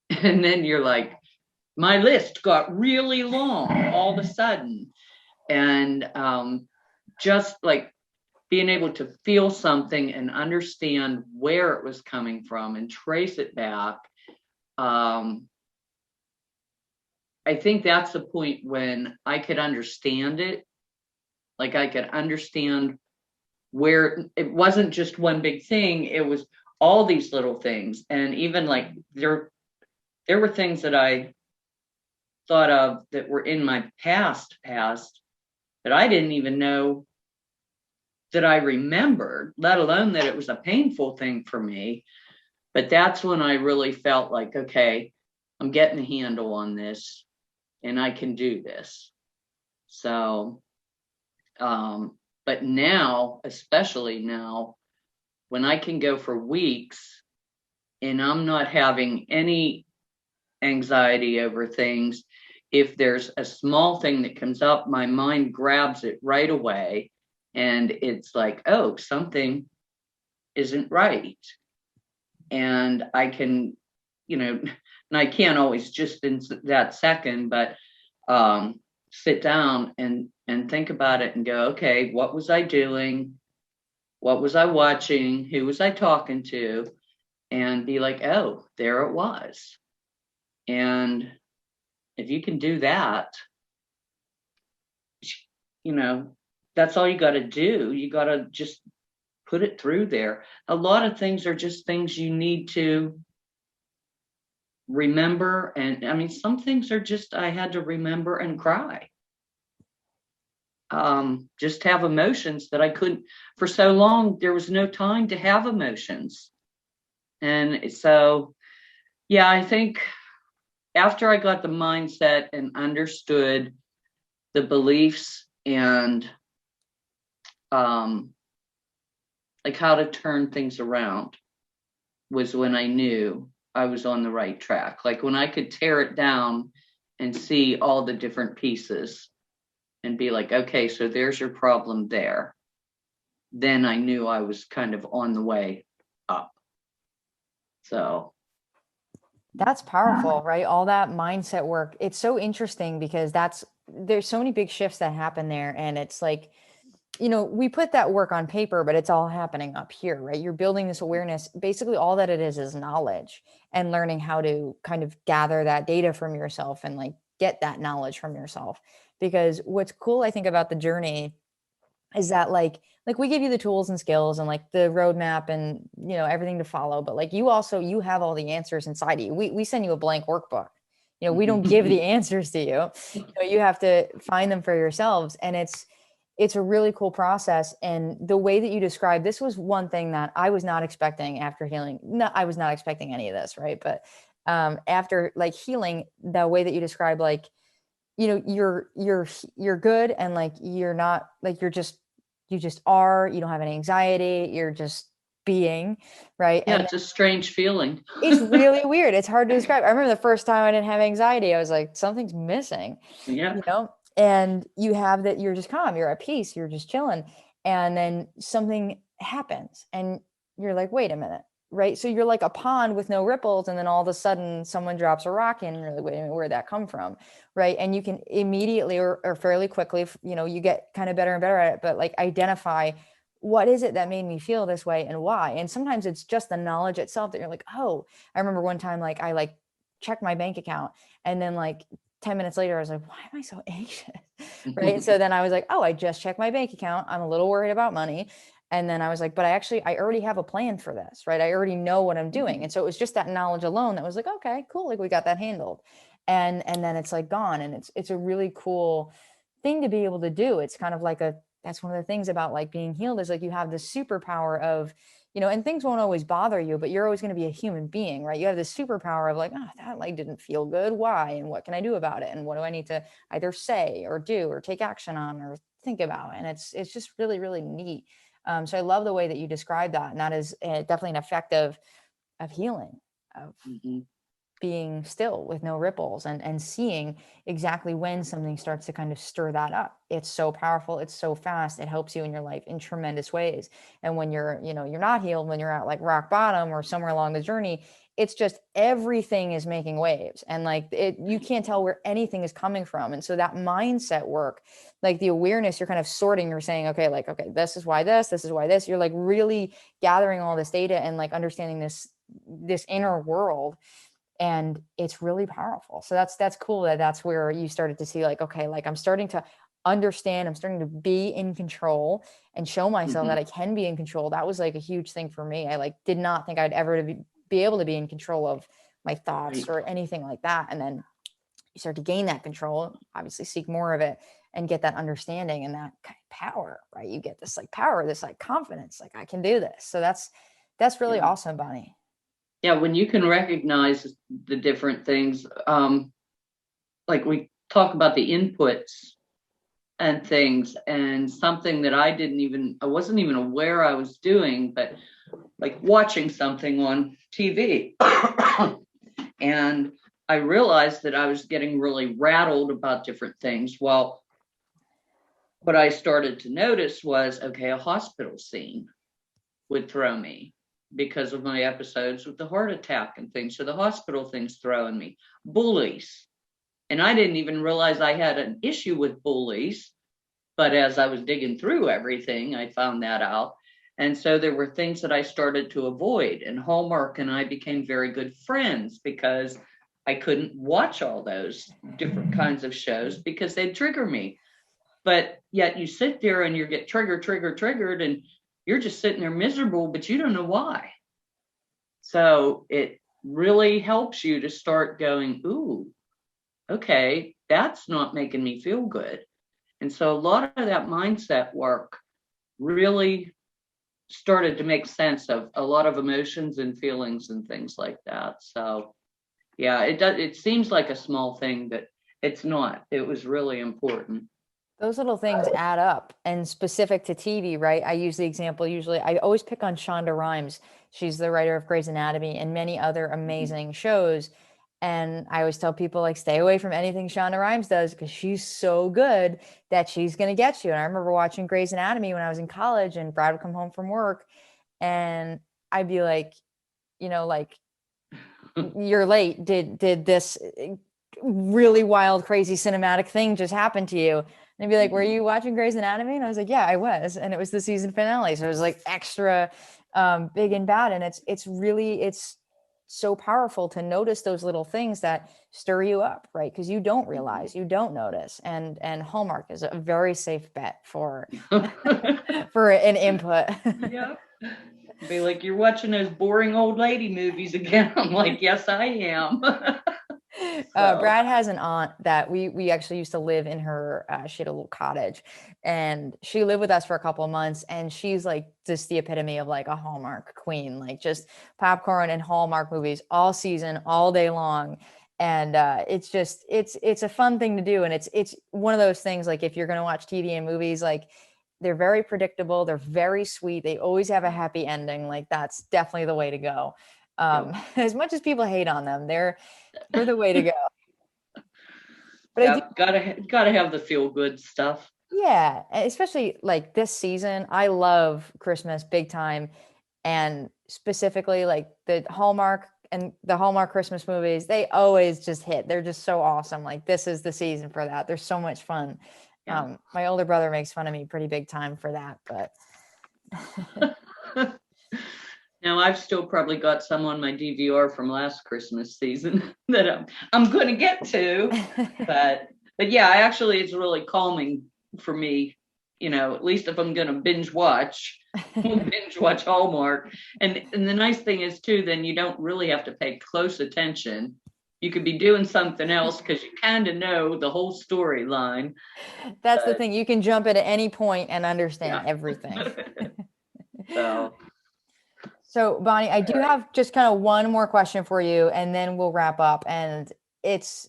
And then you're like, my list got really long all of a sudden. And just like being able to feel something and understand where it was coming from and trace it back. I think that's the point when I could understand it. Like I could understand where it wasn't just one big thing, it was all these little things. And even like there were things that I thought of that were in my past that I didn't even know that I remembered, let alone that it was a painful thing for me. But that's when I really felt like, okay, I'm getting a handle on this and I can do this. So, but now, especially now, when I can go for weeks and I'm not having any anxiety over things, if there's a small thing that comes up, my mind grabs it right away. And it's like, oh, something isn't right. And I can, and I can't always just in that second, but sit down and think about it and go, okay, what was I doing? What was I watching? Who was I talking to? And be like, oh, there it was. And if you can do that, you know, that's all you got to do. You got to just put it through there. A lot of things are just things you need to remember. And I mean, some things are just, I had to remember and cry. Just have emotions that I couldn't, for so long, there was no time to have emotions. And so, yeah, I think after I got the mindset and understood the beliefs and like how to turn things around, was when I knew I was on the right track. Like when I could tear it down and see all the different pieces and be like, okay, so there's your problem there. Then I knew I was kind of on the way up. So That's powerful, right? All that mindset work. It's so interesting because there's so many big shifts that happen there. And it's like, we put that work on paper, but it's all happening up here, right? You're building this awareness. Basically, all that it is knowledge and learning how to kind of gather that data from yourself and like get that knowledge from yourself. Because what's cool, I think, about the journey is that like we give you the tools and skills and like the roadmap and everything to follow, but like you have all the answers inside of you. We send you a blank workbook. We don't give the answers to you. You have to find them for yourselves, and it's a really cool process. And the way that you described this was one thing that I was not expecting after healing. No, I was not expecting any of this, right? But after like healing, the way that you describe, like you're good, and like you're not, like you just are, you don't have any anxiety, you're just being, right? Yeah, And it's a strange feeling. it's really weird. It's hard to describe. I remember the first time I didn't have anxiety, I was like, something's missing, Yeah. you know? And you have that, you're just calm, you're at peace, you're just chilling. And then something happens and you're like, wait a minute, right? So you're like a pond with no ripples. And then all of a sudden someone drops a rock in and you're like, wait a minute, where'd that come from? Right. And you can immediately or fairly quickly, you get kind of better and better at it, but like identify what is it that made me feel this way and why. And sometimes it's just the knowledge itself that you're like, oh, I remember one time like I like checked my bank account and then like 10 minutes later I was like, why am I so anxious? Right. So then I was like, oh, I just checked my bank account, I'm a little worried about money. And then I was like, but I already have a plan for this, right? I already know what I'm doing. And so it was just that knowledge alone that was like, okay, cool, like we got that handled. And then it's like gone. And it's a really cool thing to be able to do. It's kind of like that's one of the things about like being healed is like you have this superpower of, and things won't always bother you, but you're always going to be a human being, right? You have this superpower of like, oh, that like didn't feel good. Why? And what can I do about it? And what do I need to either say or do or take action on or think about? And it's just really, really neat. So I love the way that you describe that. And that is definitely an effect of healing, of Mhm. being still with no ripples and seeing exactly when something starts to kind of stir that up. It's so powerful. It's so fast. It helps you in your life in tremendous ways. And when you're not healed, when you're at like rock bottom or somewhere along the journey, it's just everything is making waves and like you can't tell where anything is coming from. And so that mindset work, like the awareness, you're kind of sorting, you're saying, okay, this is why this is why this, you're like really gathering all this data and like understanding this inner world, and it's really powerful. So that's cool that's where you started to see like, okay, like I'm starting to understand, I'm starting to be in control and show myself that Mhm. I can be in control. That was like a huge thing for me. I like did not think I'd ever be able to be in control of my thoughts Right. or anything like that. And then you start to gain that control, obviously seek more of it and get that understanding and that kind of power, right? You get this like power, this like confidence, like I can do this. So that's really Yeah. awesome, Bonnie. Yeah. When you can recognize the different things, like we talk about the inputs and things, and something that I wasn't even aware I was doing, but like watching something on TV. And I realized that I was getting really rattled about different things. Well, what I started to notice was, okay, a hospital scene would throw me because of my episodes with the heart attack and things. So the hospital thing's throwing me. Bullies. And I didn't even realize I had an issue with bullies. But as I was digging through everything, I found that out. And so there were things that I started to avoid. And Hallmark and I became very good friends because I couldn't watch all those different kinds of shows because they'd trigger me. But yet you sit there and you get triggered, and you're just sitting there miserable, but you don't know why. So it really helps you to start going, ooh, okay, that's not making me feel good. And so a lot of that mindset work really started to make sense of a lot of emotions and feelings and things like that. So yeah, it seems like a small thing, but it's not. It was really important. Those little things add up, and specific to TV, right? I use the example usually. I always pick on Shonda Rhimes. She's the writer of Grey's Anatomy and many other amazing shows. And I always tell people like stay away from anything Shonda Rhimes does because she's so good that she's gonna get you. And I remember watching Grey's Anatomy when I was in college, and Brad would come home from work, and I'd be like, like you're late. Did this really wild, crazy cinematic thing just happen to you? And they'd be like, were you watching Grey's Anatomy? And I was like, yeah, I was. And it was the season finale. So it was like extra big and bad. And it's so powerful to notice those little things that stir you up, right? Because you don't realize, you don't notice. And Hallmark is a very safe bet for for an input. Yeah. Be like, you're watching those boring old lady movies again. I'm like, yes, I am. So, Brad has an aunt that we actually used to live in her. She had a little cottage, and she lived with us for a couple of months. And she's like just the epitome of like a Hallmark queen, like just popcorn and Hallmark movies all season, all day long. And it's just it's a fun thing to do, and it's one of those things like if you're gonna watch TV and movies, like They're very predictable. They're very sweet. They always have a happy ending. Like that's definitely the way to go. Yep. As much as people hate on them, they're the way to go. But I do, Yeah, gotta have the feel good stuff. yeah, especially like this season. I love Christmas big time, and specifically like the Hallmark Christmas movies. They always just hit. They're just so awesome. Like this is the season for that. They're so much fun. Yeah. My older brother makes fun of me pretty big time for that, but Now I've still probably got some on my DVR from last Christmas season that I'm going to get to, but yeah, actually it's really calming for me. At least if I'm going to binge watch, we'll binge watch Hallmark. And the nice thing is too, then you don't really have to pay close attention. You could be doing something else because you kind of know the whole storyline. that's the thing. You can jump in at any point and understand Yeah. everything. So. So, Bonnie, I do have just kind of one more question for you, and then we'll wrap up. And it's,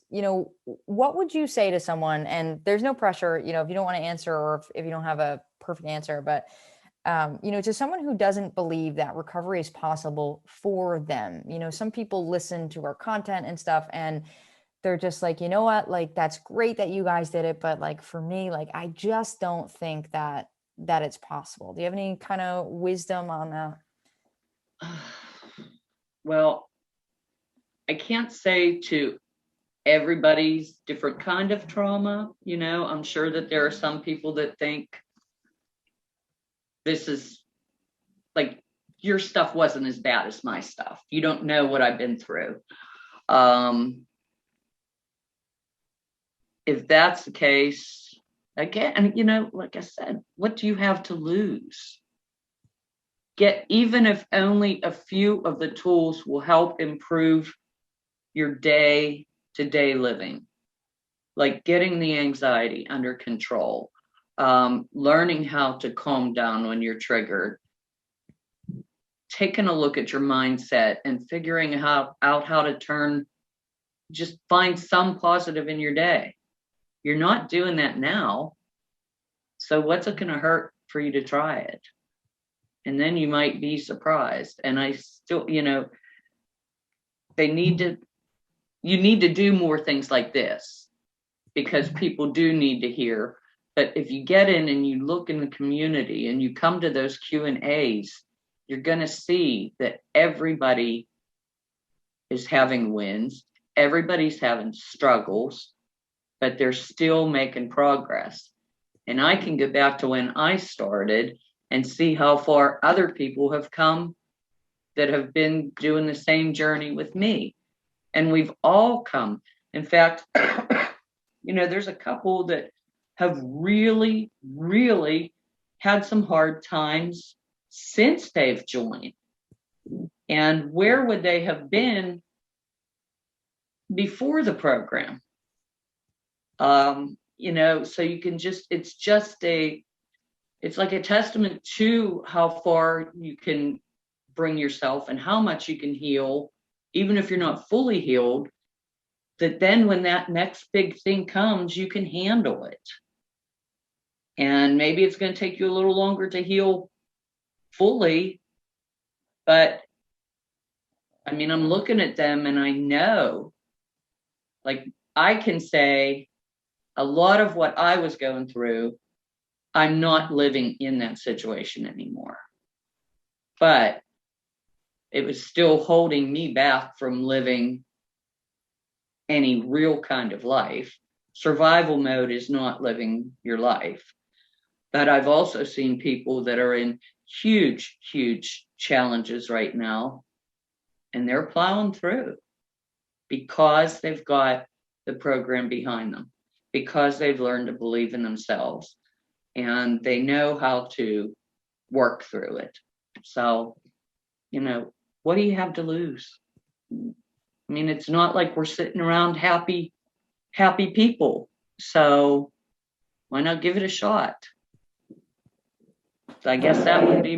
what would you say to someone? And there's no pressure, if you don't want to answer or if you don't have a perfect answer, but, to someone who doesn't believe that recovery is possible for them. Some people listen to our content and stuff, and they're just like, you know what, like, that's great that you guys did it. But like, for me, like, I just don't think that it's possible. Do you have any kind of wisdom on that? Well, I can't say to everybody's different kind of trauma. I'm sure that there are some people that think this is like your stuff wasn't as bad as my stuff. You don't know what I've been through. If that's the case, again, like I said, what do you have to lose? Even if only a few of the tools will help improve your day-to-day living, like getting the anxiety under control, learning how to calm down when you're triggered, taking a look at your mindset and figuring out how to just find some positive in your day. You're not doing that now. So what's it going to hurt for you to try it? And then you might be surprised. And I still, you need to do more things like this because people do need to hear. But if you get in and you look in the community and you come to those Q&As, you're going to see that everybody is having wins. Everybody's having struggles, but they're still making progress. And I can go back to when I started and see how far other people have come that have been doing the same journey with me. And we've all come. In fact, there's a couple that have really, really had some hard times since they've joined. And where would they have been before the program? So you can it's like a testament to how far you can bring yourself and how much you can heal, even if you're not fully healed, that then when that next big thing comes, you can handle it. And maybe it's going to take you a little longer to heal fully, but I mean, I'm looking at them and I know, like, I can say a lot of what I was going through, I'm not living in that situation anymore. But it was still holding me back from living any real kind of life. Survival mode is not living your life. But I've also seen people that are in huge, huge challenges right now, and they're plowing through because they've got the program behind them, because they've learned to believe in themselves, and they know how to work through it. So, what do you have to lose? I mean, it's not like we're sitting around happy people. So why not give it a shot? So I guess that would be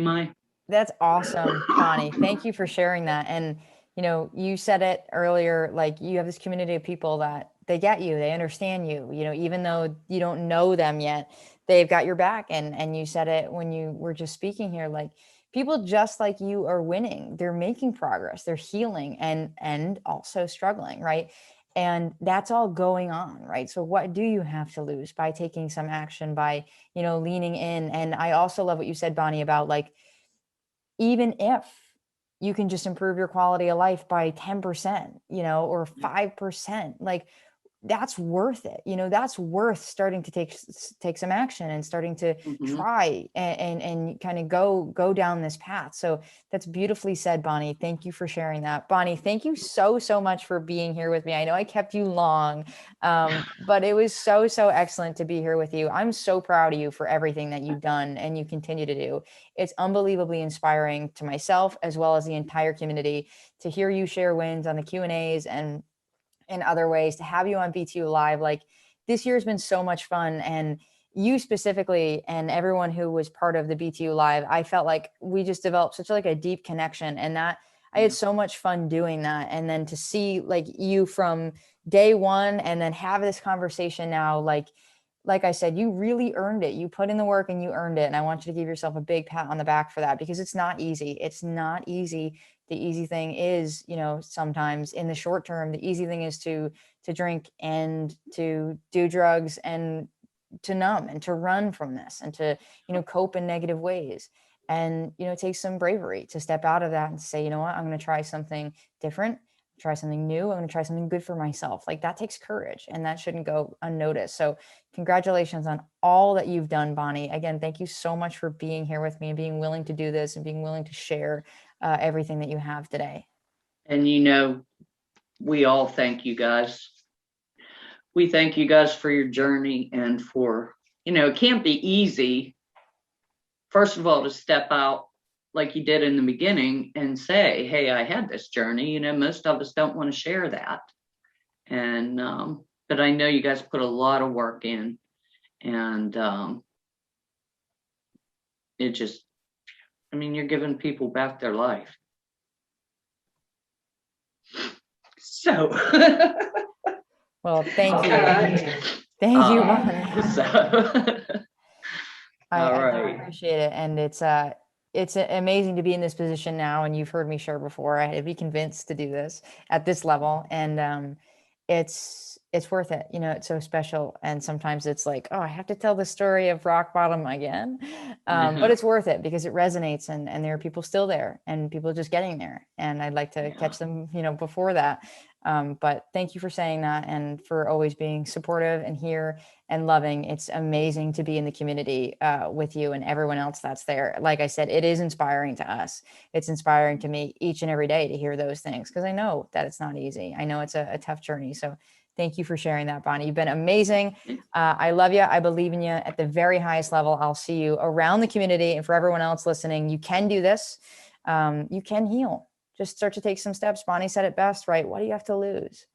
That's awesome, Bonnie. Thank you for sharing that. And, you said it earlier, like you have this community of people that they get you, they understand you, even though you don't know them yet, they've got your back. And you said it when you were just speaking here, like people just like you are winning. They're making progress, they're healing and also struggling, right? And that's all going on, right? So what do you have to lose by taking some action, by, leaning in? And I also love what you said, Bonnie, about like, even if you can just improve your quality of life by 10%, or 5%, like that's worth it. That's worth starting to take some action and starting to Mhm. try and kind of go down this path. So that's beautifully said, Bonnie. Thank you for sharing that. Bonnie, thank you so much for being here with me. I know I kept you long, but it was so excellent to be here with you. I'm so proud of you for everything that you've done and you continue to do. It's unbelievably inspiring to myself as well as the entire community to hear you share wins on the Q&As and in other ways, to have you on BTU Live. Like this year has been so much fun, and you specifically and everyone who was part of the BTU Live, I felt like we just developed such like a deep connection, and that I had Yeah. so much fun doing that. And then to see like you from day one and then have this conversation now, like I said, you really earned it. You put in the work and you earned it. And I want you to give yourself a big pat on the back for that, because it's not easy. It's not easy. The easy thing is, sometimes in the short term, the easy thing is to drink and to do drugs and to numb and to run from this and to, cope in negative ways. And, it takes some bravery to step out of that and say, you know what, I'm going to try something different, try something new. I'm going to try something good for myself. Like that takes courage and that shouldn't go unnoticed. So congratulations on all that you've done, Bonnie. Again, thank you so much for being here with me and being willing to do this and being willing to share everything that you have today. And we all thank you guys. We thank you guys for your journey and for, it can't be easy, first of all, to step out like you did in the beginning and say, hey, I had this journey. Most of us don't want to share that. And, but I know you guys put a lot of work in, and it just, you're giving people back their life. So, well, thank you. Thank you, Bonnie. I appreciate it. And it's amazing to be in this position now. And you've heard me share before, I had to be convinced to do this at this level. And it's worth it. It's so special. And sometimes it's like, oh, I have to tell the story of rock bottom again. But it's worth it because it resonates, and there are people still there and people just getting there. And I'd like to catch them, before that. But thank you for saying that and for always being supportive and here and loving. It's amazing to be in the community with you and everyone else that's there. Like I said, it is inspiring to us. It's inspiring to me each and every day to hear those things, because I know that it's not easy. I know it's a tough journey. So thank you for sharing that, Bonnie. You've been amazing. I love you. I believe in you at the very highest level. I'll see you around the community. And for everyone else listening, you can do this. You can heal. Just start to take some steps. Bonnie said it best, right? What do you have to lose?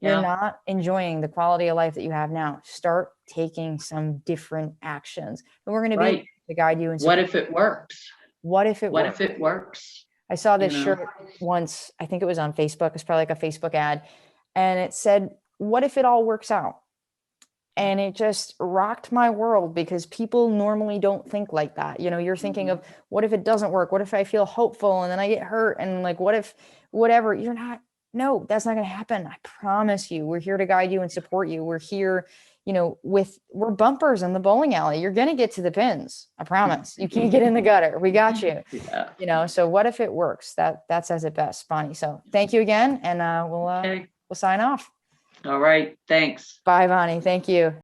You're not enjoying the quality of life that you have now. Start taking some different actions. And we're going to be to guide you. And what if it works? What if it works? What if it works? I saw this shirt once. I think it was on Facebook. It's probably like a Facebook ad. And it said, what if it all works out? And it just rocked my world, because people normally don't think like that. You're thinking of, what if it doesn't work? What if I feel hopeful and then I get hurt? And like, what if whatever? You're not, no, that's not going to happen. I promise you, we're here to guide you and support you. We're here, we're bumpers in the bowling alley. You're going to get to the pins. I promise. You can't get in the gutter. We got you. So what if it works? That says it best, Bonnie. So thank you again. And we'll sign off. All right. Thanks. Bye, Bonnie. Thank you.